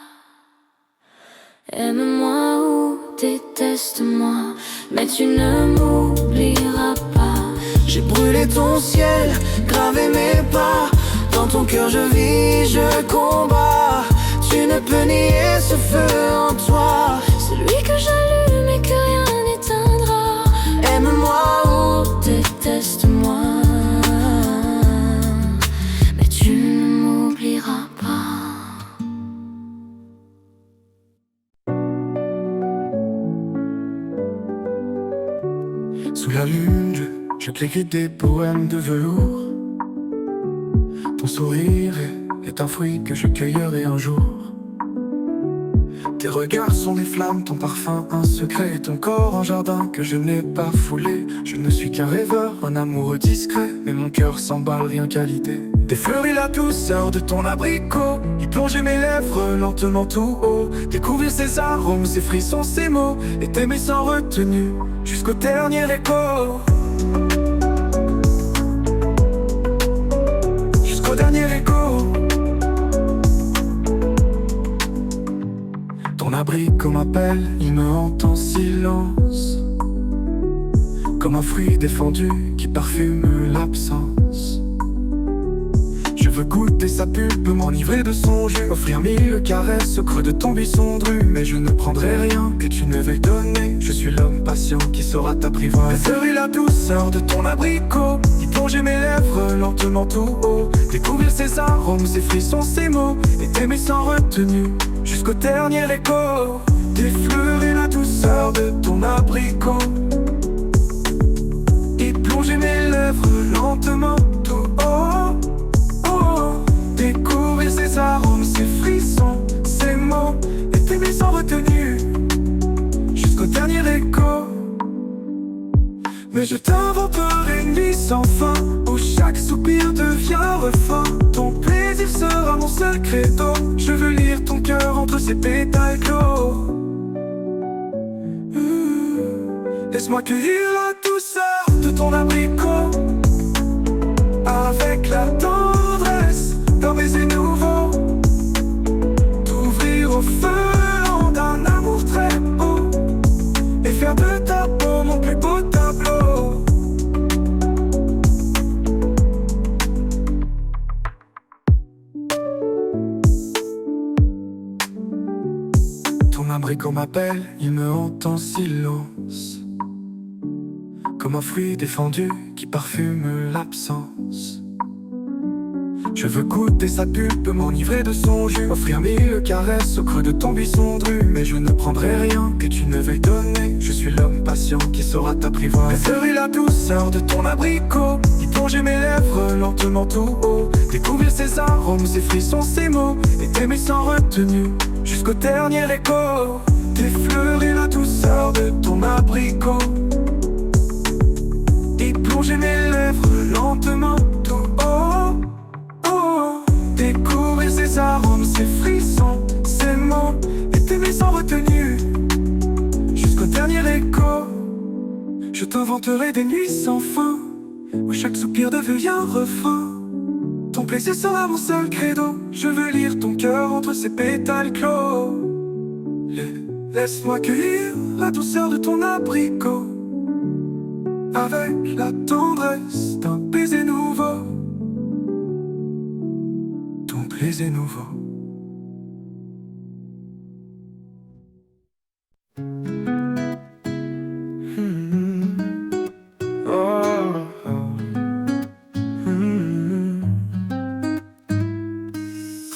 Aime-moi ou déteste-moi, mais tu ne m'oublieras pas. j'ai brûlé ton ciel, gravé mes pas. Dans ton cœur je vis, je combats. Tu ne peux nier ce feu en toi, Celui que j'allume et que rien n'éteindra. aime-moi ou déteste-moi, mais tu ne m'oublieras pas. Sous la lune, je t'écris des poèmes de velours. Ton sourire est un fruit que je cueillerai un jour. Tes regards sont des flammes, ton parfum un secret, et ton corps un jardin que je n'ai pas foulé. Je ne suis qu'un rêveur, un amoureux discret, mais mon cœur s'emballe rien qu'à l'idée. Des fleurs et la douceur de ton abricot, y plonger mes lèvres lentement tout haut. Découvrir ces arômes, ces frissons, ces mots, et t'aimer sans retenue, jusqu'au dernier écho. Jusqu'au dernier écho. Ton abricot m'appelle, il me hante en silence, comme un fruit défendu qui parfume l'absence. Je veux goûter sa pulpe, m'enivrer de son jus, offrir mille caresses au creux de ton buisson dru. Mais je ne prendrai rien que tu ne veuilles donner. Je suis l'homme patient qui saura t'apprivoiser. La fleur et la douceur de ton abricot, y plonger mes lèvres lentement tout haut. Découvrir ses arômes, ses frissons, ses mots, et t'aimer sans retenue, jusqu'au dernier écho. Des fleurs et la douceur de ton abricot, y plonger mes lèvres lentement tout haut. Découvrir ces arômes, ces frissons, ces mots, et t'aimer sans retenue, jusqu'au dernier écho. Mais je t'inventerai une nuit sans fin, où chaque soupir devient refrain. Ton plaisir sera mon seul credo, je veux lire ton cœur entre ses pétales clos. Laisse-moi cueillir la douceur de ton abricot, avec la tendresse d'un baiser nouveau, t'ouvrir au feu d'un amour très beau, et faire de ta peau mon plus beau tableau. Ton abricot m'appelle, il me hante en silence, comme un fruit défendu qui parfume l'absence. Je veux goûter sa pulpe, m'enivrer de son jus, offrir mille caresses au creux de ton buisson dru. Mais je ne prendrai rien que tu ne veuilles donner. Je suis l'homme patient qui saura t'apprivoiser. La fleur et la douceur de ton abricot, y plonger mes lèvres lentement tout haut. Découvrir ses arômes, ses frissons, ses mots, et t'aimer sans retenue, jusqu'au dernier écho. Des fleurs et la douceur de ton abricot, y plonger mes lèvres lentement tout haut. Découvrir ces arômes, ces frissons, ces mots, et t'aimer sans retenue, jusqu'au dernier écho. Je t'inventerai des nuits sans fin, où chaque soupir devient un refrain. Ton plaisir sera mon seul credo, je veux lire ton cœur entre ses pétales clos. Laisse-moi cueillir la douceur de ton abricot, avec la tendresse d'un baiser nouveau. Ton baiser nouveau.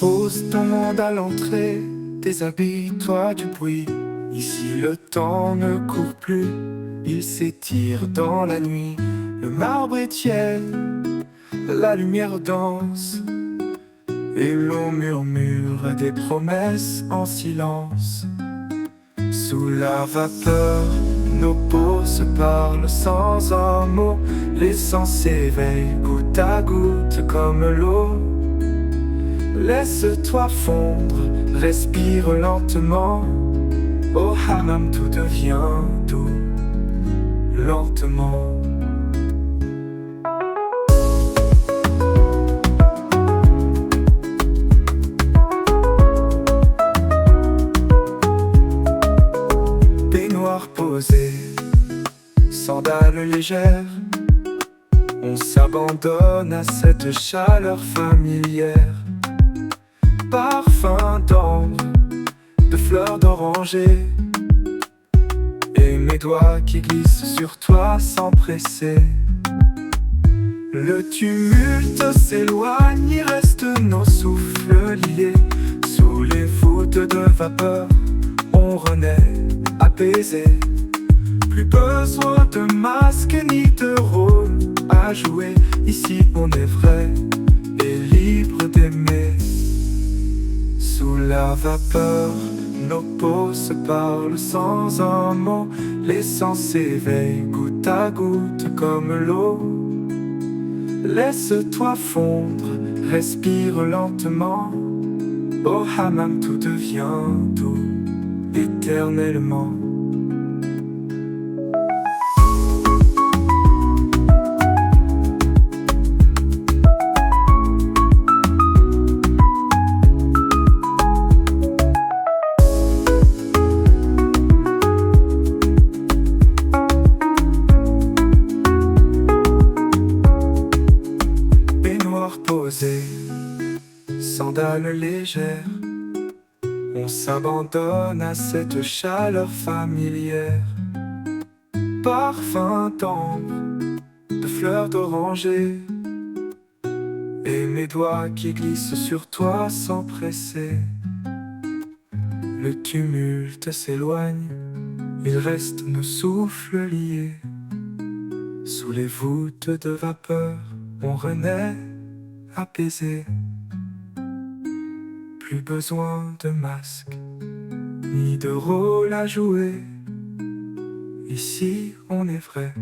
Pose ton monde à l'entrée, déshabille-toi du bruit. Ici le temps ne court plus, il s'étire dans la nuit. Le marbre est tiède, la lumière danse, et l'eau murmure des promesses en silence. Sous la vapeur, nos peaux se parlent sans un mot. Les sens s'éveillent goutte à goutte comme l'eau. Laisse-toi fondre, respire lentement. Au hammam tout devient doux, lentement. Baignoire posée, sandales légères, on s'abandonne à cette chaleur familière. Parfum d'ambre, de fleurs d'oranger, et mes doigts qui glissent sur toi sans presser. Le tumulte s'éloigne, il reste nos souffles liés. Sous les voûtes de vapeur, on renaît apaisé. Plus besoin de masque ni de rôle à jouer. Ici on est vrai et libre d'aimer. Sous la vapeur, nos peaux se parlent sans un mot. Les sens s'éveillent goutte à goutte comme l'eau. Laisse-toi fondre, respire lentement. Au hammam tout devient doux, éternellement. Sandales légères, on s'abandonne à cette chaleur familière. Parfum d'ambre, de fleurs d'oranger, et mes doigts qui glissent sur toi sans presser. Le tumulte s'éloigne, il reste nos souffles liés. Sous les voûtes de vapeur, on renaît apaisé. Plus besoin de masque, ni de rôle à jouer. Ici on est vrai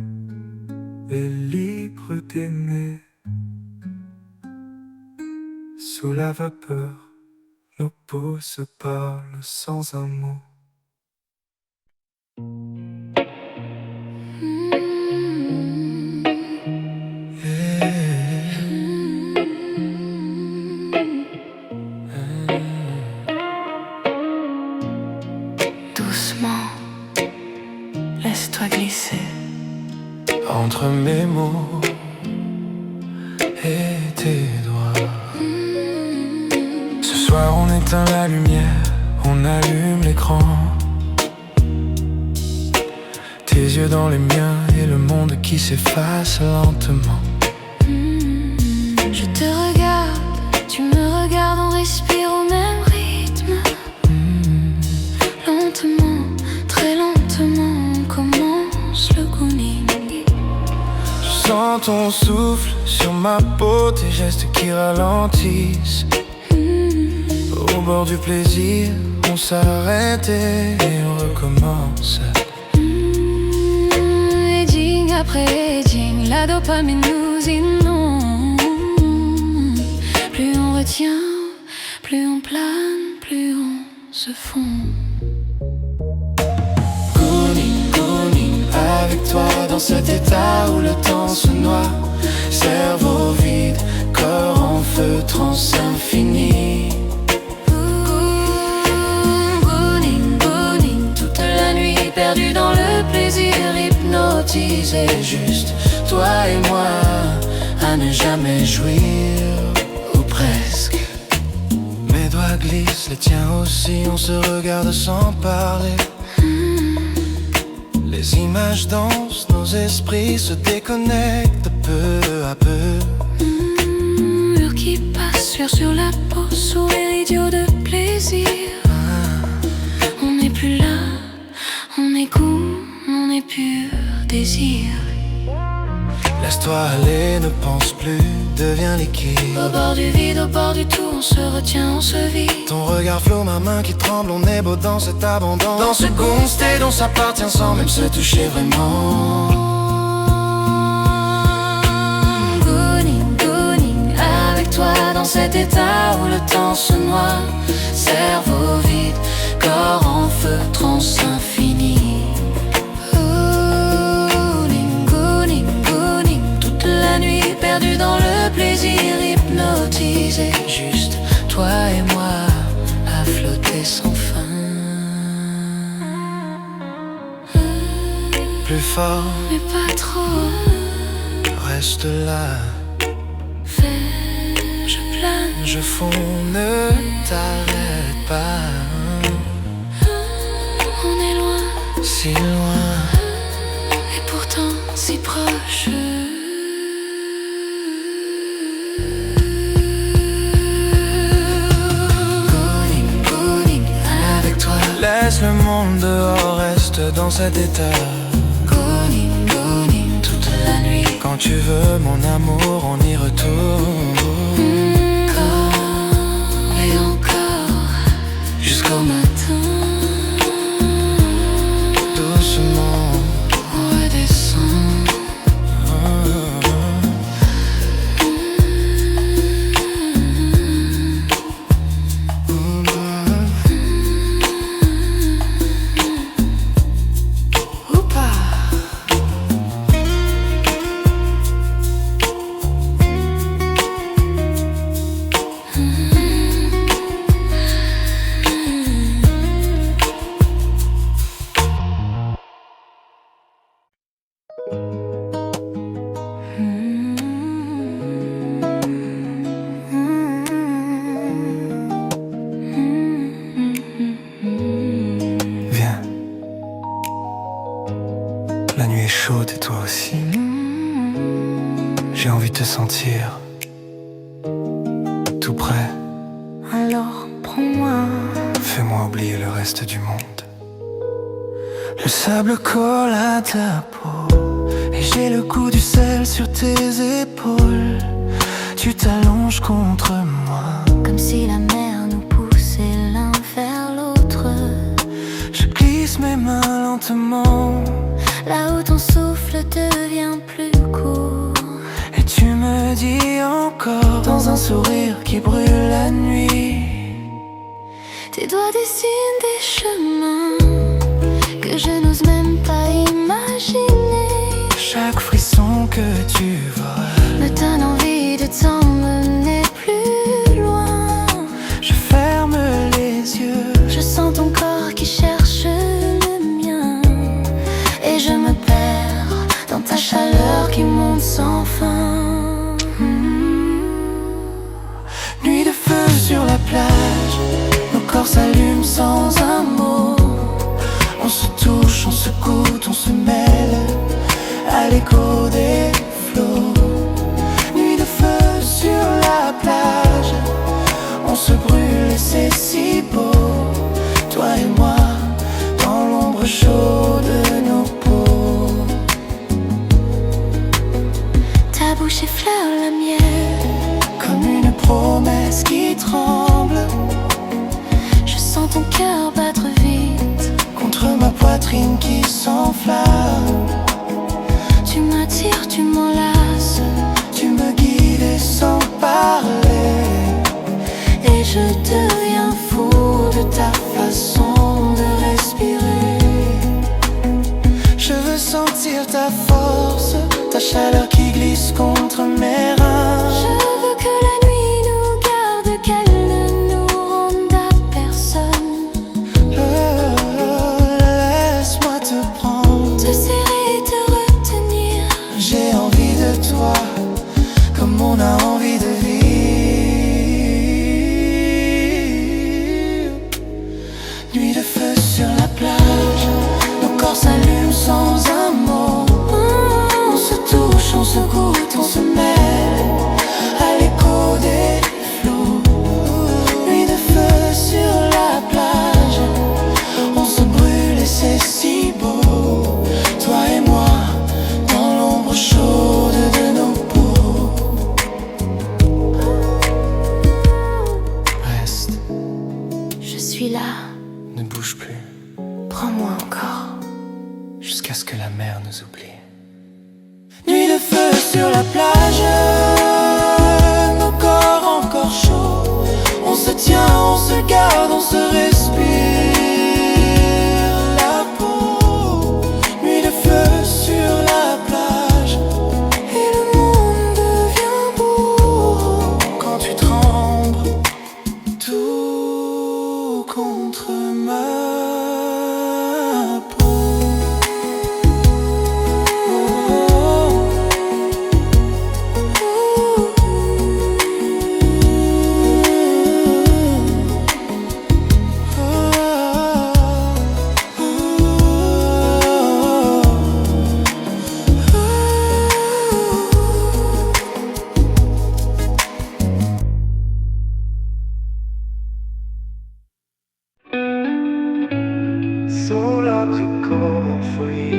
et libre d'aimer. Sous la vapeur, nos peaux se parlent sans un mot. Laisse-toi glisser entre mes mots et tes doigts. Ce soir on éteint la lumière, on allume l'écran. Tes yeux dans les miens et le monde qui s'efface lentement. Je te regarde, tu me regardes, on respire au même rythme. Lentement, très lentement, on commence le cooling. Je sens ton souffle sur ma peau, tes gestes qui ralentissent. Au bord du plaisir, on s'arrête et on recommence. Edging après edging, la dopamine nous inonde. Plus on retient, plus on plane, plus on se fond. Avec toi dans cet état où le temps se noie. Cerveau vide, corps en feu, transe infinie. Gooning, gooning, toute la nuit perdue dans le plaisir, hypnotisé. Juste toi et moi à ne jamais jouir, ou presque. Mes doigts glissent, les tiens aussi, on se regarde sans parler. Les images dansent, nos esprits se déconnectent peu à peu. Mur qui passe fleurs sur la peau, sourire idiot de plaisir. On n'est plus là, on est goût, on est pur désir. Laisse-toi aller, ne pense plus, deviens liquide. Au bord du vide, au bord du tout, on se retient, on se vit. Ton regard flot, ma main qui tremble, on est beau dans cet abandon. Dans ce ghosté dont s'appartient sans même se toucher vraiment. Gooning, gooning, avec toi dans cet état où le temps se noie. Cerveau vide, corps en feu, transe infinie. Perdu dans le plaisir, hypnotisé. Juste toi et moi à flotter sans fin. Plus fort, Mais pas trop. reste là. Fais, je plane. Je fonds, ne t'arrête pas. On est loin, Si loin. et pourtant si proche. Laisse le monde dehors, reste dans cet état. Gooning, gooning, toute la nuit. Quand tu veux mon amour, on y retourne. Encore et encore, Jusqu'au matin. doucement. On redescend. Viens. La nuit est chaude et toi aussi. J'ai envie de te sentir tout près. Alors prends-moi. Fais-moi oublier le reste du monde. Le sable colle à ta peau et j'ai le goût du sel sur tes épaules. Tu t'allonges contre moi, Comme si la mer nous poussait l'un vers l'autre. je glisse mes mains lentement Là où ton souffle devient plus court. et tu me dis encore dans un sourire qui brûle la nuit. Tes doigts dessinent des chemins que je n'ose même pas imaginer. Chaque frisson que tu vois Me donne envie de t'emmener plus loin. je ferme les yeux. Je sens ton corps qui cherche le mien. Et je me perds dans ta chaleur qui monte sans fin. Nuit de feu sur la plage, nos corps s'allument sans un mot. On se touche, on se goûte, on se mêle à l'écho des flots. Nuit de feu sur la plage, on se brûle et c'est si beau. Toi et moi, dans l'ombre chaude de nos peaux. Ta bouche effleure la mienne, Comme une promesse qui tremble je sens ton cœur battre vite. contre ma poitrine qui s'enflamme. Tu m'attires, tu m'enlaces, Tu me guides sans parler et je deviens fou de ta façon de respirer. Je veux sentir ta force, ta chaleur qui glisse contre mes reins. Je veux que la nuit nous garde, qu'elle ne nous rende à personne. Laisse-moi te prendre, Te serrer, te retenir. j'ai envie de toi, comme on a envie de vivre. Nuit de feu sur la plage, nos corps s'allument sans un mot. On se touche, on jusqu'à ce que la mer nous oublie. Nuit de feu sur la plage, nos corps encore chauds. On se tient, on se garde, on se respire la peau. Nuit de feu sur la plage, et le monde devient beau. Quand tu trembles, tout contre ma peau. Sous l'abricot enfoui,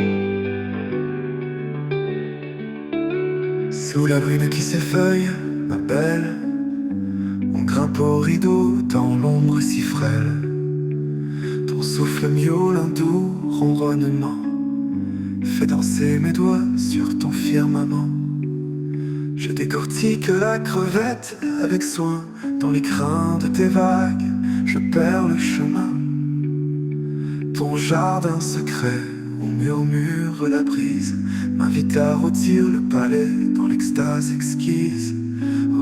sous la brune qui s'effeuille, ma belle, on grimpe au rideau dans l'ombre si frêle. Ton souffle miaule un doux ronronnement, fait danser mes doigts sur ton firmament. Je décortique la crevette avec soin, dans les crins de tes vagues, je perds le chemin. Ton jardin secret, où murmure la brise, m'invite à rôtir le palais dans l'extase exquise.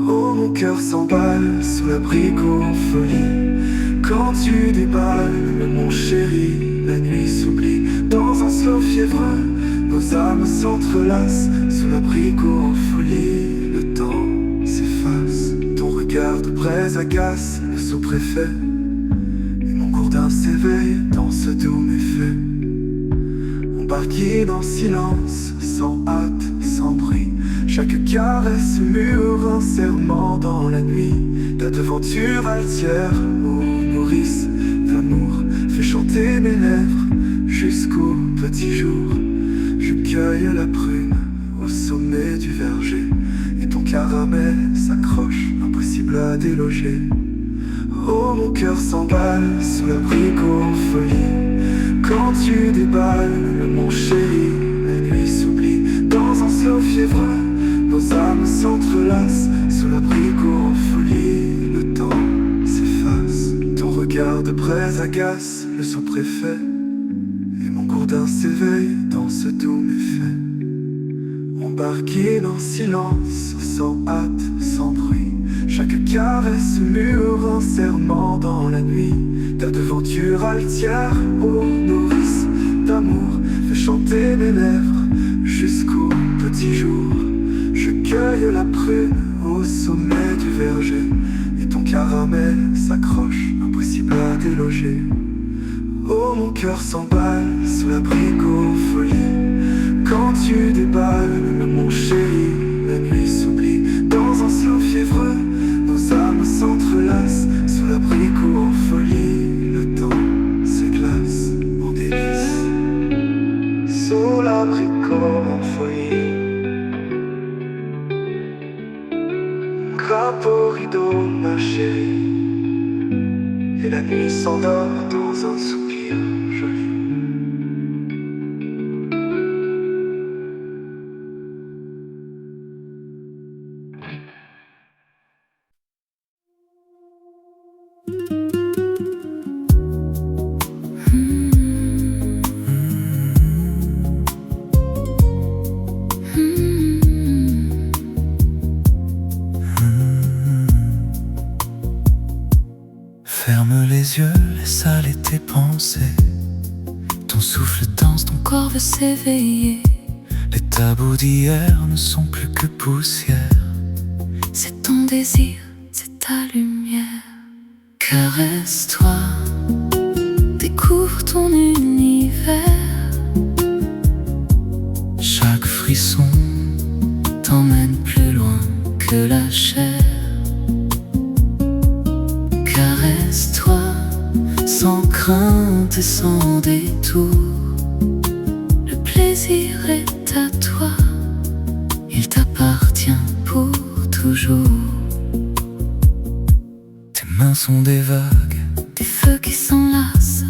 Oh, mon cœur s'emballe sous l'abricot en folie. Quand tu déballes, mon chéri, la nuit s'oublie. Dans un slow fiévreux, nos âmes s'entrelacent sous l'abricot en folie. Le temps s'efface, ton regard de braise agace le sous-préfet. Gourdin s'éveille dans ce doux méfait. Embarqué dans silence, sans hâte, sans bruit. Chaque caresse mûre un serment dans la nuit. Ta devanture altière, ô nourrice d'amour, fait chanter mes lèvres jusqu'au petit jour. Je cueille la prune au sommet du verger, et ton caramel s'accroche, impossible à déloger. Oh, mon cœur s'emballe sous l'abricot en folie. Quand tu déballes, mon chéri, la nuit s'oublie. Dans un slow fiévreux, nos âmes s'entrelacent sous l'abricot en folie. Le temps s'efface, ton regard de braise agace le sous-préfet. Et mon gourdin s'éveille dans ce doux méfait. Embarqué dans silence, sans hâte, sans bruit. Chaque caresse mûre un serment dans la nuit. Ta devanture altière, ô nourrice d'amour, fait chanter mes lèvres jusqu'au petit jour. Je cueille la prune au sommet du verger, et ton caramel s'accroche, impossible à déloger. Oh, mon cœur s'emballe sous l'abricot en folie. Quand tu déballes, mon chéri, la nuit s'oublie. Dans un slow fiévreux, nos âmes s'entrelacent sous l'abricot en folie. Le temps s'églace en délices. Sous l'abricot en folie, grappe au rideau, ma chérie, et la nuit s'endort dans un soupir joli. Ferme les yeux, laisse aller tes pensées. Ton souffle danse, ton corps veut s'éveiller. Les tabous d'hier ne sont plus que poussière. C'est ton désir, c'est ta lumière. Caresse-toi, découvre ton univers. Chaque frisson t'emmène plus loin que la chair. Caresse-toi, sans crainte et sans détour. Le plaisir est à toi, il t'appartient pour toujours. Tes mains sont des vagues, Des feux qui s'enlacent,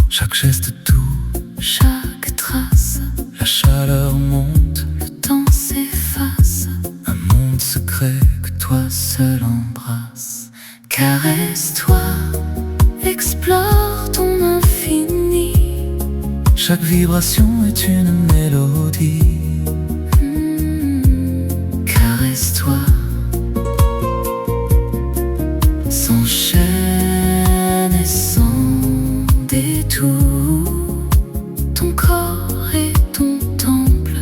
chaque geste doux, chaque trace La chaleur monte, le temps s'efface. Un monde secret que toi seul embrasse. Caresse-toi, explore ton infini. Chaque vibration est une mélodie. Caresse-toi, s'enchaîne et sans détour. Ton corps est ton temple,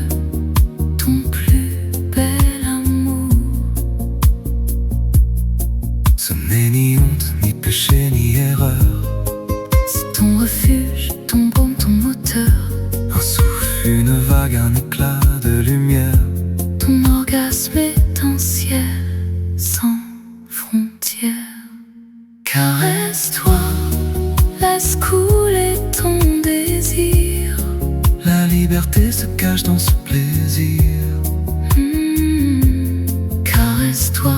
ton plus bel amour. Sommet ni honte, ni péché, ni erreur. C'est ton refuge, ton baume, ton moteur. Un souffle, une vague, un éclat de lumière. Ton orgasme est un ciel sans frontières. Caresse-toi, laisse couler ton désir. La liberté se cache dans ce plaisir. Caresse-toi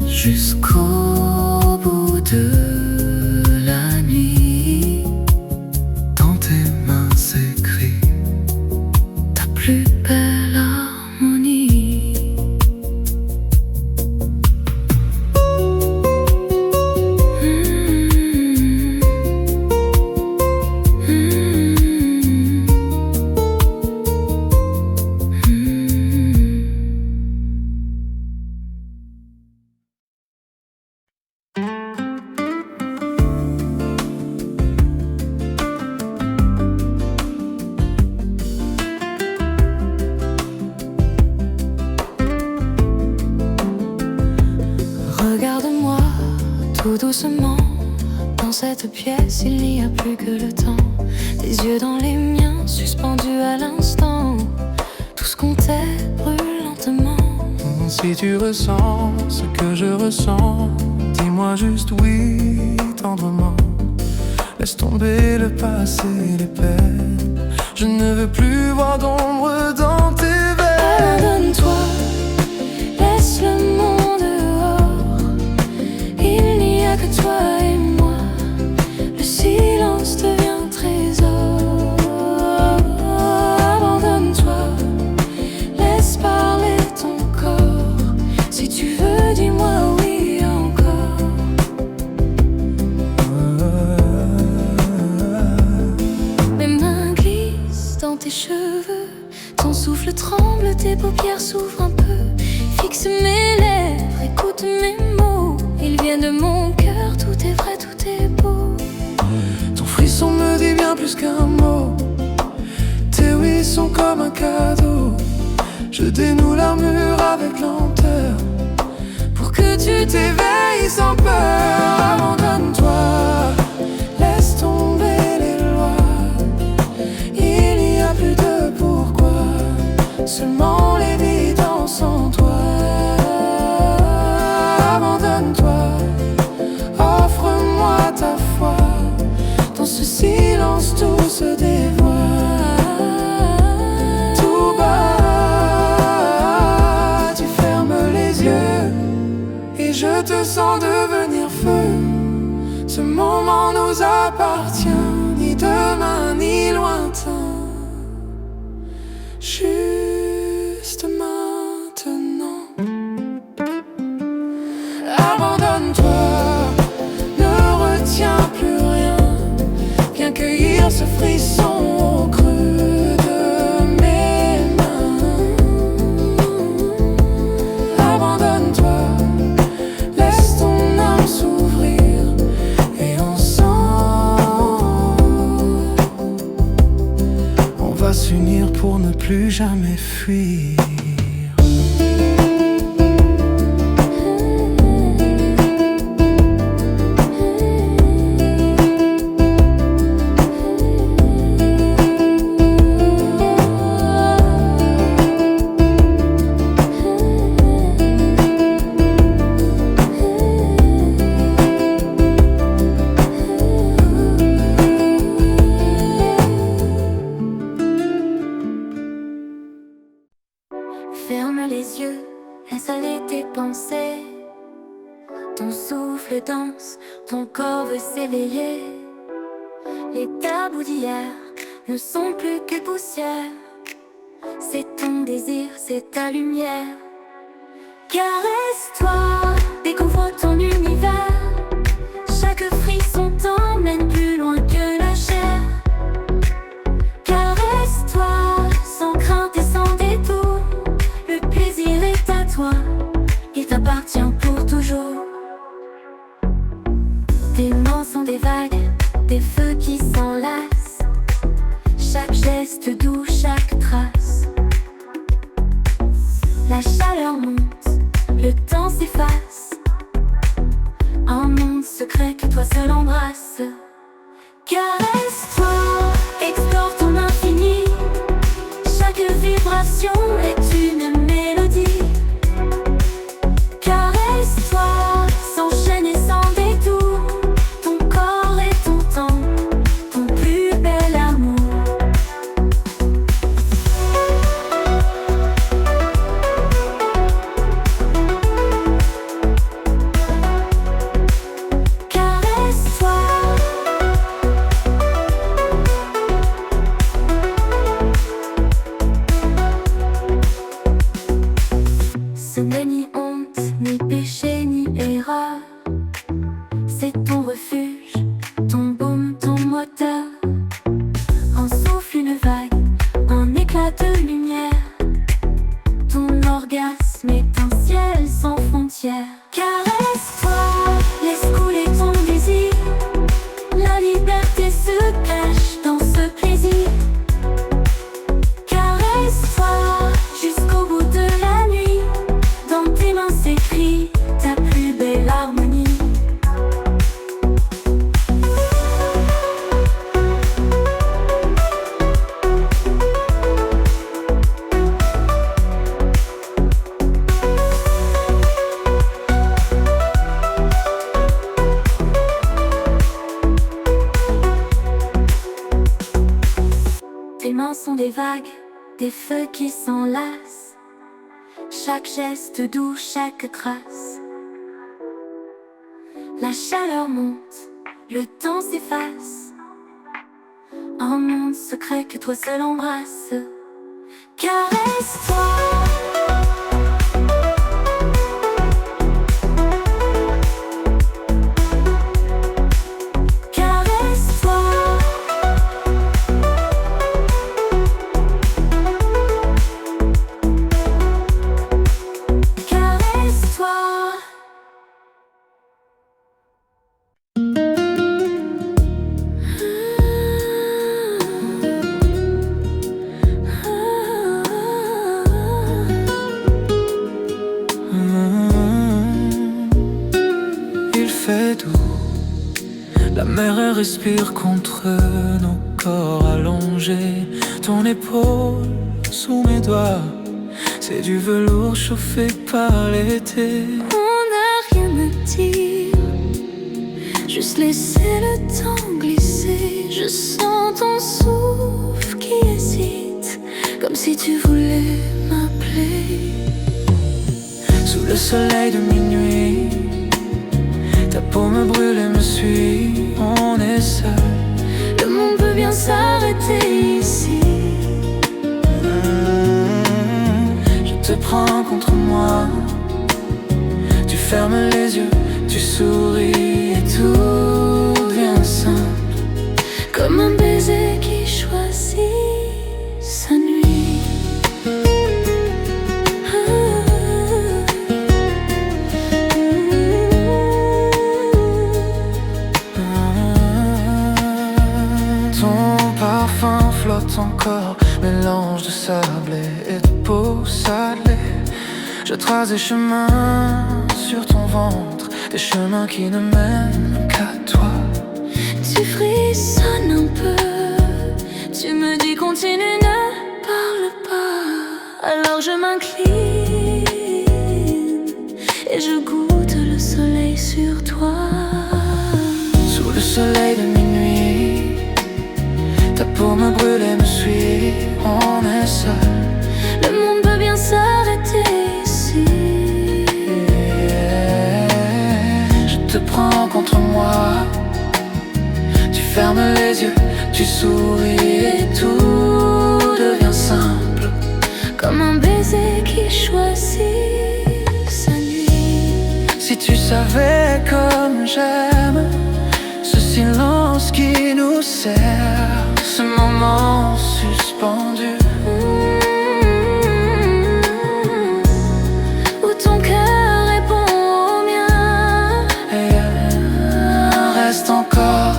jusqu'au bout de la nuit. Dans tes mains s'écrit Ta plus belle harmonie. Regarde-moi tout doucement. Dans cette pièce, il n'y a plus que le temps. Tes yeux dans les miens, suspendus à l'instant. Tout ce qu'on t'est brûle lentement. Si tu ressens ce que je ressens, dis-moi juste oui, tendrement. Laisse tomber le passé et les peines. Je ne veux plus voir d'ombre dans tes veines. Abandonne-toi, laisse le monde dehors. Il n'y a que toi et moi. Le silence devient trésor. Abandonne-toi, laisse parler ton corps. Si tu veux, dis-moi oui encore. Mes mains glissent dans tes cheveux. Ton souffle tremble, tes paupières s'ouvrent un peu. Fixe mes lèvres, écoute mes mots. Ils viennent de mon cœur, tout est vrai, tout est beau. Ton frisson me dit bien plus qu'un mot. Tes oui sont comme un cadeau. Je dénoue l'armure avec lenteur pour que tu t'éveilles sans peur. Abandonne-toi, laisse tomber les lois. Il n'y a plus de pourquoi, seulement l'évidence en toi. Abandonne-toi, offre-moi ta foi. Dans ce silence tout se dévoile. Tout bas, tu fermes les yeux et je te sens devenir feu. Ce moment nous appartient, ni demain ni lointain. Juste maintenant. Abandonne-toi, ne retiens plus rien. Viens cueillir ce frisson au creux de mes mains. Abandonne-toi, laisse ton âme s'ouvrir et ensemble on va s'unir pour ne plus jamais fuir. Ferme les yeux, laisse aller tes pensées. Ton souffle danse, ton corps veut s'éveiller. Les tabous d'hier ne sont plus que poussière. C'est ton désir, c'est ta lumière. Caresse-toi, découvre ton univers. Chaque frisson t'emmène plus loin que la chair. Caresse-toi, sans crainte et sans détour. Le plaisir est à toi, il t'appartient pour toujours. Tes mains sont des vagues, des feux qui s'enlacent. Chaque geste doux, chaque trace. La chaleur monte, le temps s'efface. Un monde secret que toi seul embrasse. Caresse-toi, explore ton infini. Chaque vibration est une mélodie. Caresse-toi, sans chaîne et sans détour. Ton corps et ton temps, ton plus bel amour. Caresse-toi. Ce n'est ni honte, ni péché, ni erreur. C'est ton refuge, ton baume, ton moteur. Un souffle, une vague, un éclat de lumière. Ton orgasme est un ciel sans frontières. Caresse-toi, laisse couler ton désir. La liberté se cache dans ce plaisir. Caresse-toi jusqu'au bout de la nuit. Dans tes mains s'écrit ta plus belle harmonie. Tes mains sont des vagues, des feux qui s'enlacent. Chaque geste doux, chaque trace. La chaleur monte, le temps s'efface. Un monde secret que toi seul embrasse. Caresse-toi. Caresse-toi. Caresse-toi. Il fait doux, la mer elle respire contre nos corps allongés. Ton épaule sous mes doigts, c'est du velours chauffé par l'été. On n'a rien à dire, juste laisser le temps glisser. Je sens ton souffle qui hésite, comme si tu voulais m'appeler. Sous le soleil de minuit, ta peau me brûle et me suit. On est seul, Le monde peut bien s'arrêter ici. je te prends contre moi. Tu fermes les yeux, tu souris et tout devient simple. Comme un baiser qui choisit sa nuit. Ton parfum flotte encore, mélange de sable et de peau salée. Je trace des chemins sur ton ventre, des chemins qui ne mènent qu'à toi. Tu frissonnes un peu, tu me dis continue, ne parle pas. Alors je m'incline et je goûte le soleil sur toi. Sous le soleil de minuit, ta peau me brûle et me suit. On est seul, Le monde peut bien s'arrêter ici. je te prends contre moi. Tu fermes les yeux, tu tu souris et tout devient simple, comme un baiser qui choisit sa nuit. Si tu savais comme j'aime ce silence qui nous sert, ce moment suspendu, où ton cœur répond au mien et reste encore.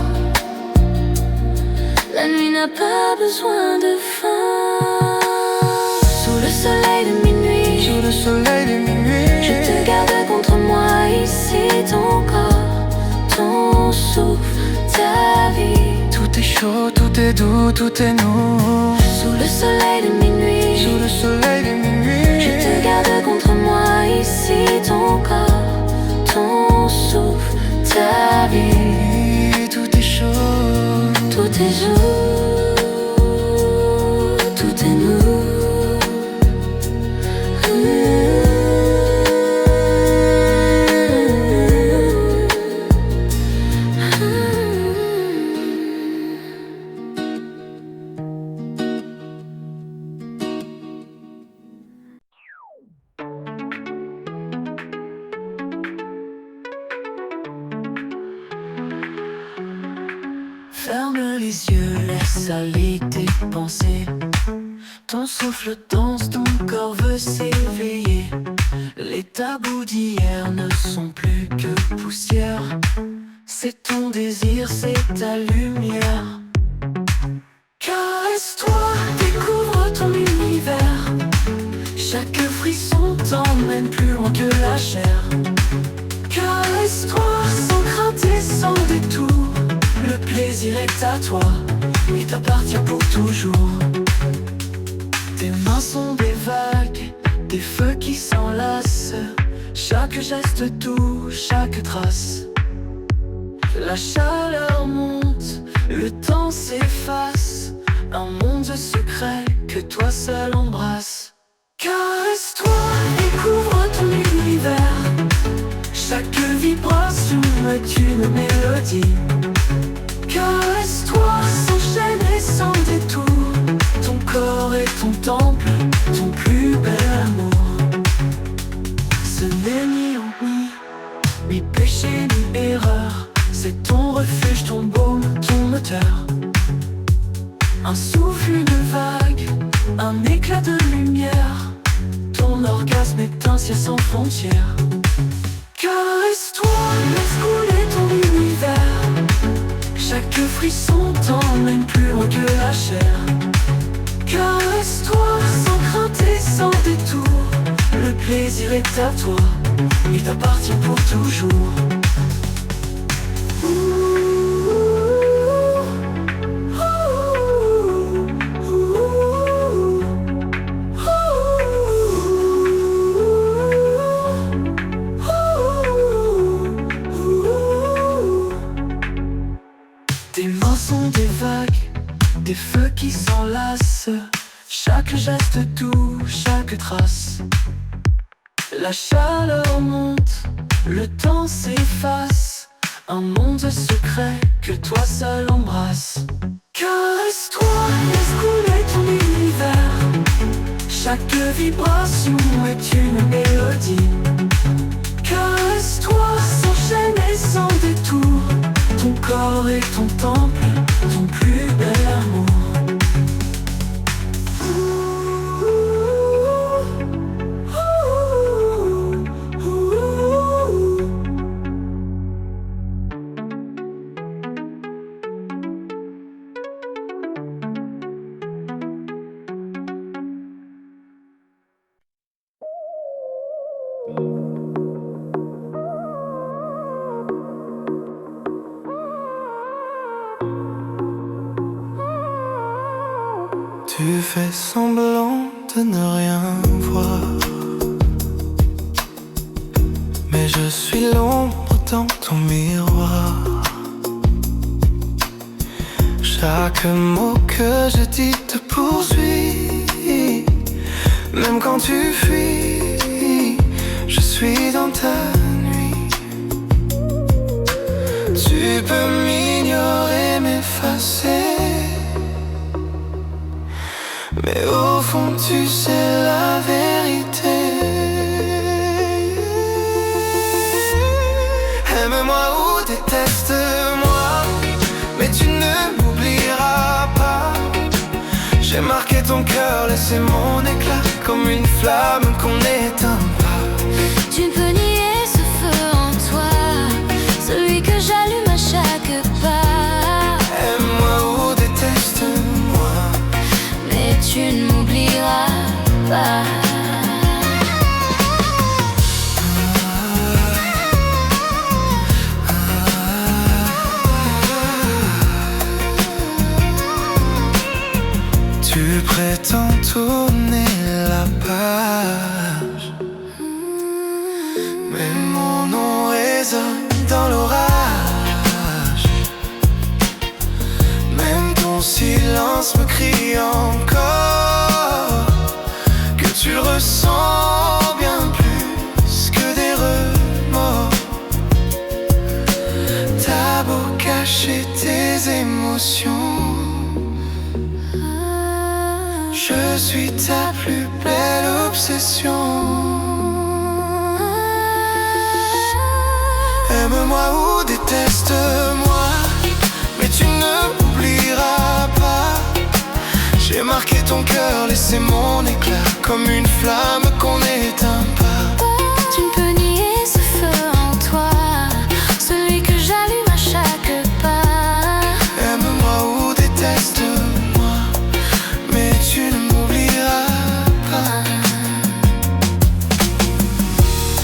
La nuit n'a pas besoin de fin. Sous le soleil de minuit, Sous le soleil de minuit, je te garde contre moi ici. Ton corps, ton souffle, ta vie. tout est chaud, tout est doux, tout est nous. Sous le soleil de minuit, Sous le soleil de minuit, je te garde contre moi ici. Ton corps, ton souffle, ta vie. tout est chaud. Tout est jour, tout est nous. Ferme les yeux, laisse aller tes pensées. Ton souffle danse, ton corps veut s'éveiller. Les tabous d'hier ne sont plus que poussière. C'est ton désir, c'est ta lumière. Caresse-toi, découvre ton univers. Chaque frisson t'emmène plus loin que la chair. Caresse-toi sans crainte et sans détour. Le plaisir est à toi, il t'appartient pour toujours. Tes mains sont des vagues, des feux qui s'enlacent. Chaque geste doux, chaque trace. La chaleur monte, le temps s'efface. Un monde secret que toi seul embrasse. Caresse-toi, découvre ton univers. Chaque vibration est une mélodie. Caresse-toi sans chaîne et sans détour. Ton corps est ton temple, ton plus bel amour. Ce n'est ni honte, ni péché, ni erreur. C'est ton refuge, ton baume, ton moteur. Un souffle, une vague, un éclat de lumière. Ton orgasme est un ciel sans frontières. Caresse-toi, laisse couler ton univers. Chaque frisson t'emmène plus loin que la chair. Caresse-toi sans crainte et sans détour. Le plaisir est à toi, il t'appartient pour toujours. Tes mains sont des vagues, des feux qui s'enlacent. Chaque geste doux, chaque trace. La chaleur monte, le temps s'efface. Un monde secret que toi seul embrasse. Caresse-toi, laisse couler ton univers. Chaque vibration est une mélodie. Caresse-toi sans chaîne et sans détour. Ton corps est ton temple, ton plus bel amour. Tu fais semblant de ne rien voir, mais je suis l'ombre dans ton miroir. Chaque mot que je dis te poursuit, même quand tu fuis, je suis dans ta nuit. Tu peux m'ignorer, m'effacer, mais au fond tu sais la vérité. Aime-moi ou déteste-moi, mais tu ne m'oublieras pas. J'ai marqué ton cœur, laissé mon éclat comme une flamme qu'on n'éteint pas. Tu ne peux nier ce feu en toi, celui que j'allume à chaque pas. Aime-moi ou déteste-moi, Mais tu ne m'oublieras pas. Tu prétends tourner la page, mais mon nom résonne dans l'orage. Même ton silence me crie encore que tu le ressens bien plus que des remords. T'as beau cacher tes émotions, je suis ta plus belle obsession. Aime-moi ou déteste-moi, mais tu ne m'oublieras pas. J'ai marqué ton cœur, laissé mon éclat comme une flamme qu'on n'éteint pas. Tu ne peux nier ce feu en toi, celui que j'allume à chaque pas. Aime-moi ou déteste-moi, mais tu ne m'oublieras pas.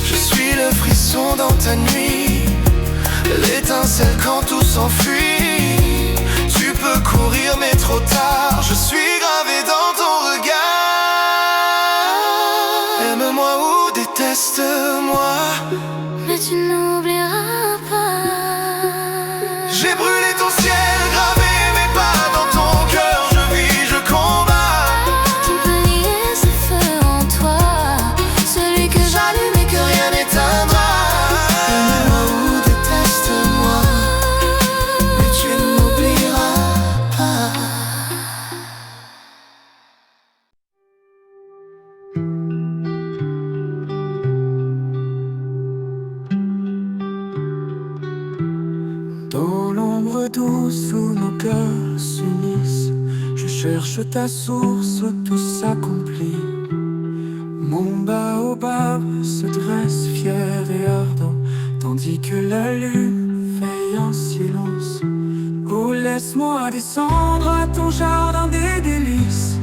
Je suis le frisson dans ta nuit, l'étincelle quand tout s'enfuit. Tu peux courir mais trop tard, je suis gravé dans ton regard. Aime-moi ou déteste-moi, Mais tu n'oublieras pas. j'ai brûlé ton ciel, gravé mes pas dans ton cœur. Je vis, je combats. Tu ne peux nier ce feu en toi, celui que j'allume et que rien N'éteindra. Aime-moi ou déteste-moi, mais tu ne m'oublieras pas. Dans l'ombre douce où nos cœurs s'unissent, je cherche ta source où tout s'accomplit. Mon baobab se dresse fier et ardent, tandis que la lune veille en silence. Oh, laisse-moi descendre à ton jardin des délices,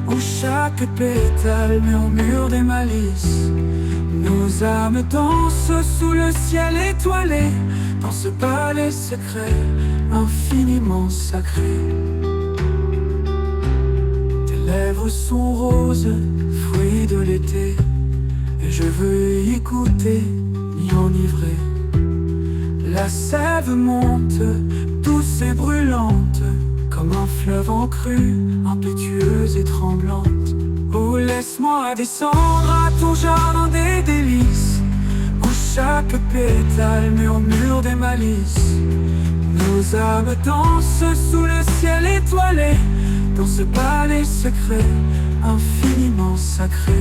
où chaque pétale murmure des malices. Nos âmes dansent sous le ciel étoilé, dans ce palais secret, infiniment sacré. Tes lèvres sont roses, fruits de l'été, et je veux y goûter, m'y enivrer. La sève monte, douce et brûlante, comme un fleuve en crue, impétueuse et tremblante. Oh, laisse-moi descendre à ton jardin des délices, où chaque pétale murmure des malices. Nos âmes dansent sous le ciel étoilé, dans ce palais secret, infiniment sacré.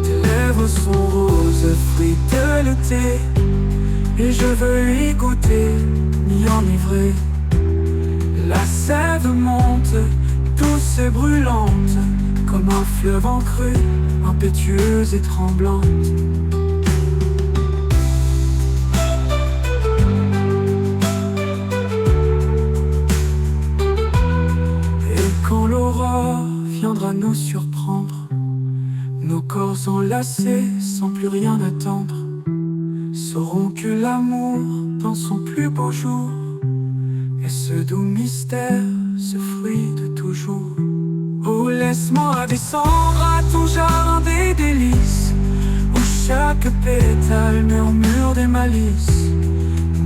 Tes lèvres sont roses, fruits de l'été, et je veux y goûter, m'y enivrer. La sève monte, douce et brûlante, comme un fleuve en crue, impétueuse et tremblante. Et quand l'aurore viendra nous surprendre, nos corps enlacés sans plus rien attendre, sauront que l'amour dans son plus beau jour est ce doux mystère, ce fruit de toujours. Oh, laisse-moi descendre à ton jardin des délices, où chaque pétale murmure des malices.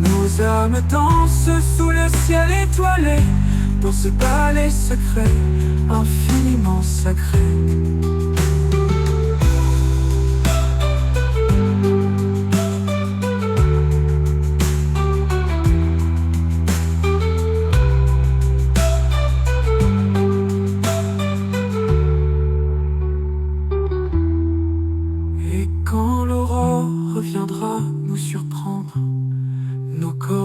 Nos âmes dansent sous le ciel étoilé, dans ce palais secret, infiniment sacré.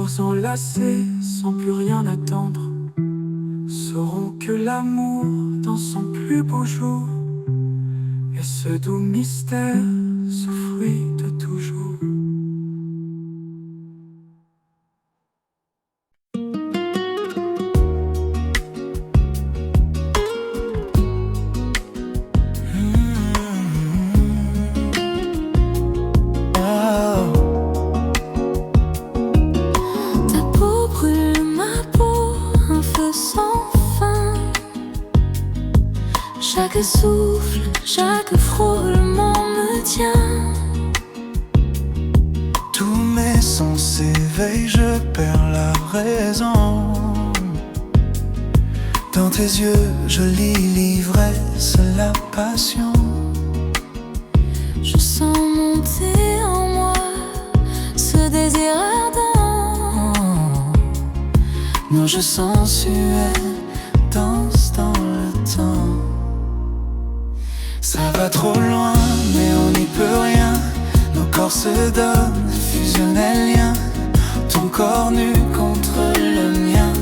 cœurs enlacés sans plus rien attendre sauront que l'amour dans son plus beau jour est ce doux mystère, ce fruit de toujours. Ta peau brûle ma peau, un feu sans fin. Chaque souffle, chaque frôlement me tient. Tous mes sens s'éveillent, je perds la raison. Dans tes yeux, je lis l'ivresse, la passion. Je sens monter en moi ce désir ardent. Non, je sens suer, danse dans le temps. Ça va trop loin, mais on n'y peut rien. Nos corps se donnent, fusionnels liens. Ton corps nu contre le mien,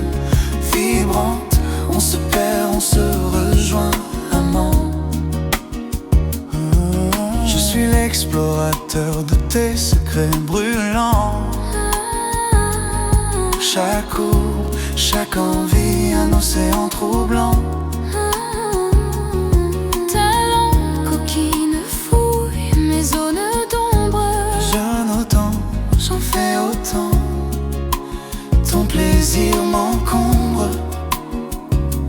vibrante, on se perd, on se rejoint, amant. Je suis l'explorateur de tes secrets brûlants. Chaque courbe, chaque envie, un océan troublant. Mes zones d'ombre, Jeune autant, j'en fais autant. Ton plaisir m'encombre.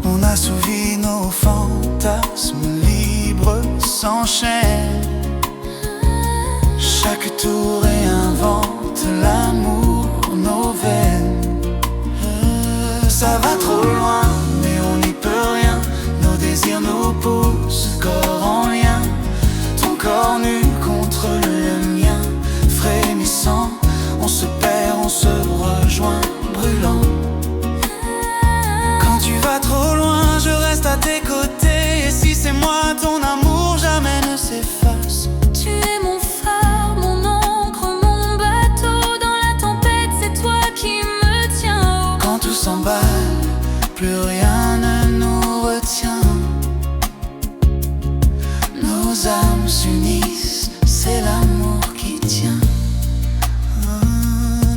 On assouvit nos fantasmes libres s'enchaînent. Chaque tour réinvente l'amour, nos veines. Ça va trop loin, mais on n'y peut rien. Nos désirs nous poussent, corps en lien. Ton corps nu contre le mien, frémissant. On se perd, on se rejoint, brûlant. Quand tu vas trop loin, je reste à tes côtés. Et si c'est moi, ton amour jamais ne s'efface. tu es mon phare, mon encre, mon bateau. Dans la tempête, c'est toi qui me tiens haut. Quand tout s'emballe, plus rien ne nous retient. Nos âmes s'unissent, c'est l'amour qui tient.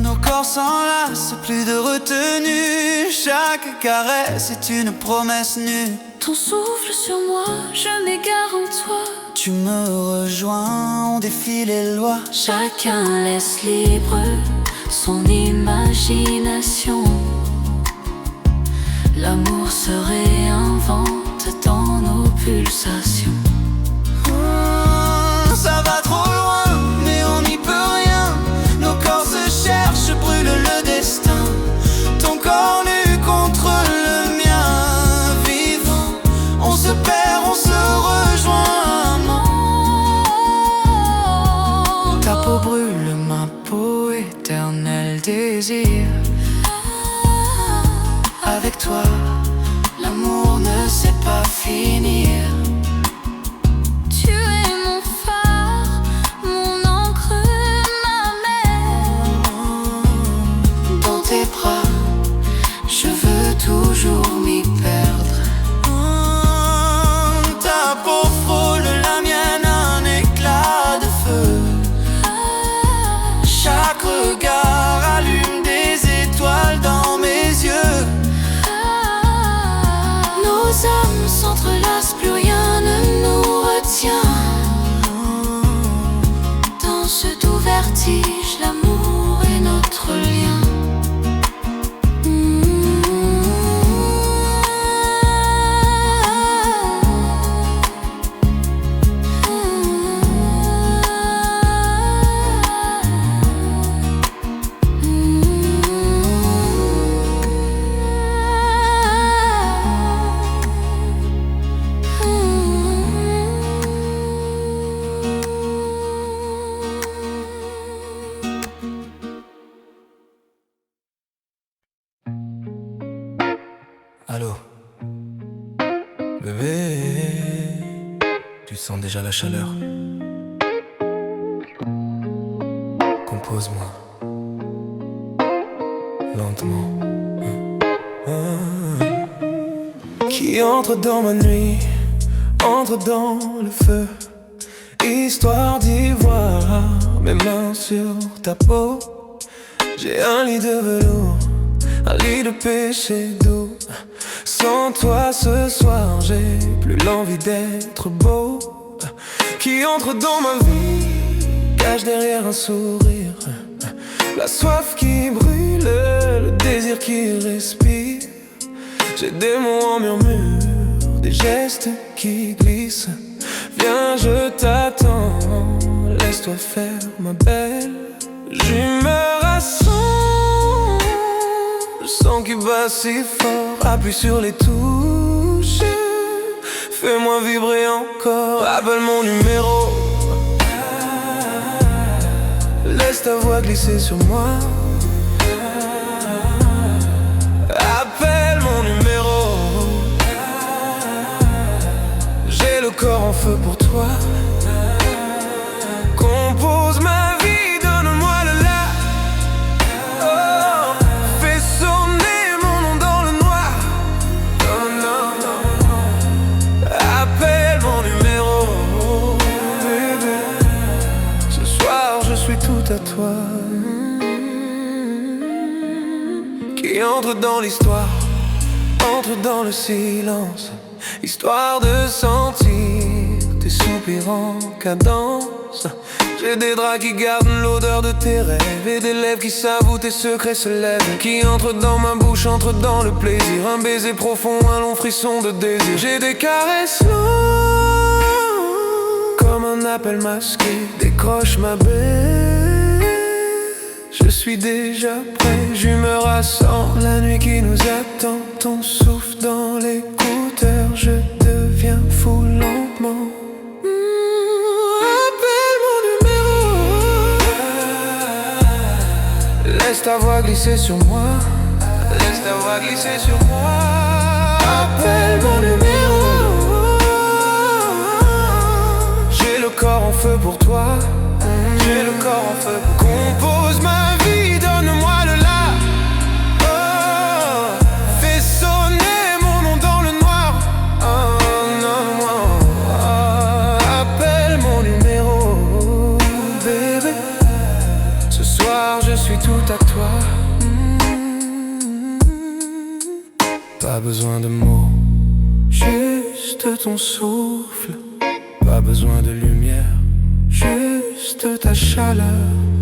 Nos corps s'enlacent, plus de retenue. Chaque caresse est une promesse nue. Ton souffle sur moi, je m'égare en toi. Tu me rejoins, on défie les lois. Chacun laisse libre son imagination. L'amour se réinvente dans nos pulsations. Ça va trop loin, mais on n'y peut rien. Nos corps se cherchent, brûle le destin. Ton corps nu contre le mien, vivant. On se perd, on se rejoint, amant. Ta peau brûle ma peau, éternel désir. Avec toi, l'amour ne sait pas finir. Tu es mon phare, mon encre, ma mer. Dans tes bras, je veux toujours m'y perdre. Ta peau frôle la mienne, un éclat de feu. Chaque regard allume des étoiles dans mes yeux. Nos âmes s'entrelacent, plus rien ne nous retient. Dans ce doux vertige, l'amour est notre lien. Allô, bébé, tu sens déjà la chaleur? Compose-moi. lentement. Qui entre dans ma nuit, entre dans le feu, histoire d'y voir mes mains sur ta peau. J'ai un lit de velours, un lit de péché doux. Sans toi ce soir, j'ai plus l'envie d'être beau. Qui entre dans ma vie, cache derrière un sourire la soif qui brûle, le désir qui respire. J'ai des mots en murmure, des gestes qui glissent. Viens, je t'attends, laisse-toi faire ma belle. J'humeur à 100, le sang qui bat si fort. Appuie sur les touches, fais-moi vibrer encore. Appelle mon numéro, laisse ta voix glisser sur moi. Appelle mon numéro, j'ai le corps en feu pour toi. Compose ma vie, donne-moi le la. Oh, fais sonner mon nom dans le noir. Non, non, non. Appelle mon numéro, bébé. Ce soir je suis tout à toi. Qui entre dans l'histoire, entre dans le silence, histoire de sentir tes soupirs en cadence. J'ai des draps qui gardent l'odeur de tes rêves et des lèvres qui s'avouent tes secrets se lèvent. Qui entre dans ma bouche, entre dans le plaisir, un baiser profond, un long frisson de désir. J'ai des caresses longues, comme un appel masqué. Décroche ma baie, je suis déjà prêt. J'humeur à 100, la nuit qui nous attend. Ton souffle dans l'écouteur, je deviens fou lentement. Appelle mon numéro, laisse ta voix glisser sur moi. Laisse ta voix glisser sur moi. Appelle mon numéro, j'ai le corps en feu pour toi. J'ai le corps en feu. Compose ma vie, donne-moi le la. Oh, fais sonner mon nom dans le noir. Oh, non, non. Oh, appelle mon numéro, bébé. Ce soir je suis tout à toi. Pas besoin de mots, juste ton souffle. Pas besoin de lumière, juste ta chaleur.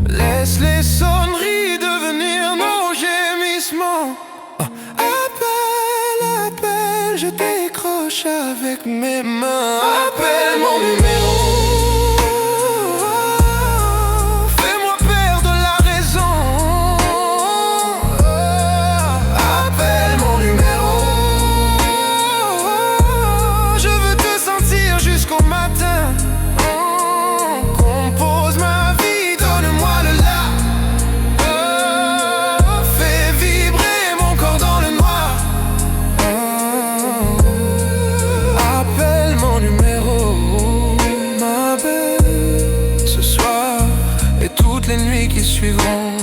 Laisse les sonneries devenir nos gémissements. Appelle, appelle, je décroche avec mes mains. Appelle mon numéro, fais-moi perdre la raison. Appelle mon numéro, je veux te sentir jusqu'au matin. Compose ma vie, donne-moi le la. Oh, fais vibrer mon corps dans le noir. Oh, appelle mon numéro, ma belle. Ce soir et toutes les nuits qui suivront.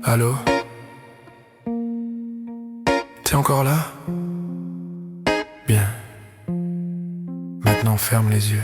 Allô? T'es encore là? Bien. Maintenant ferme les yeux.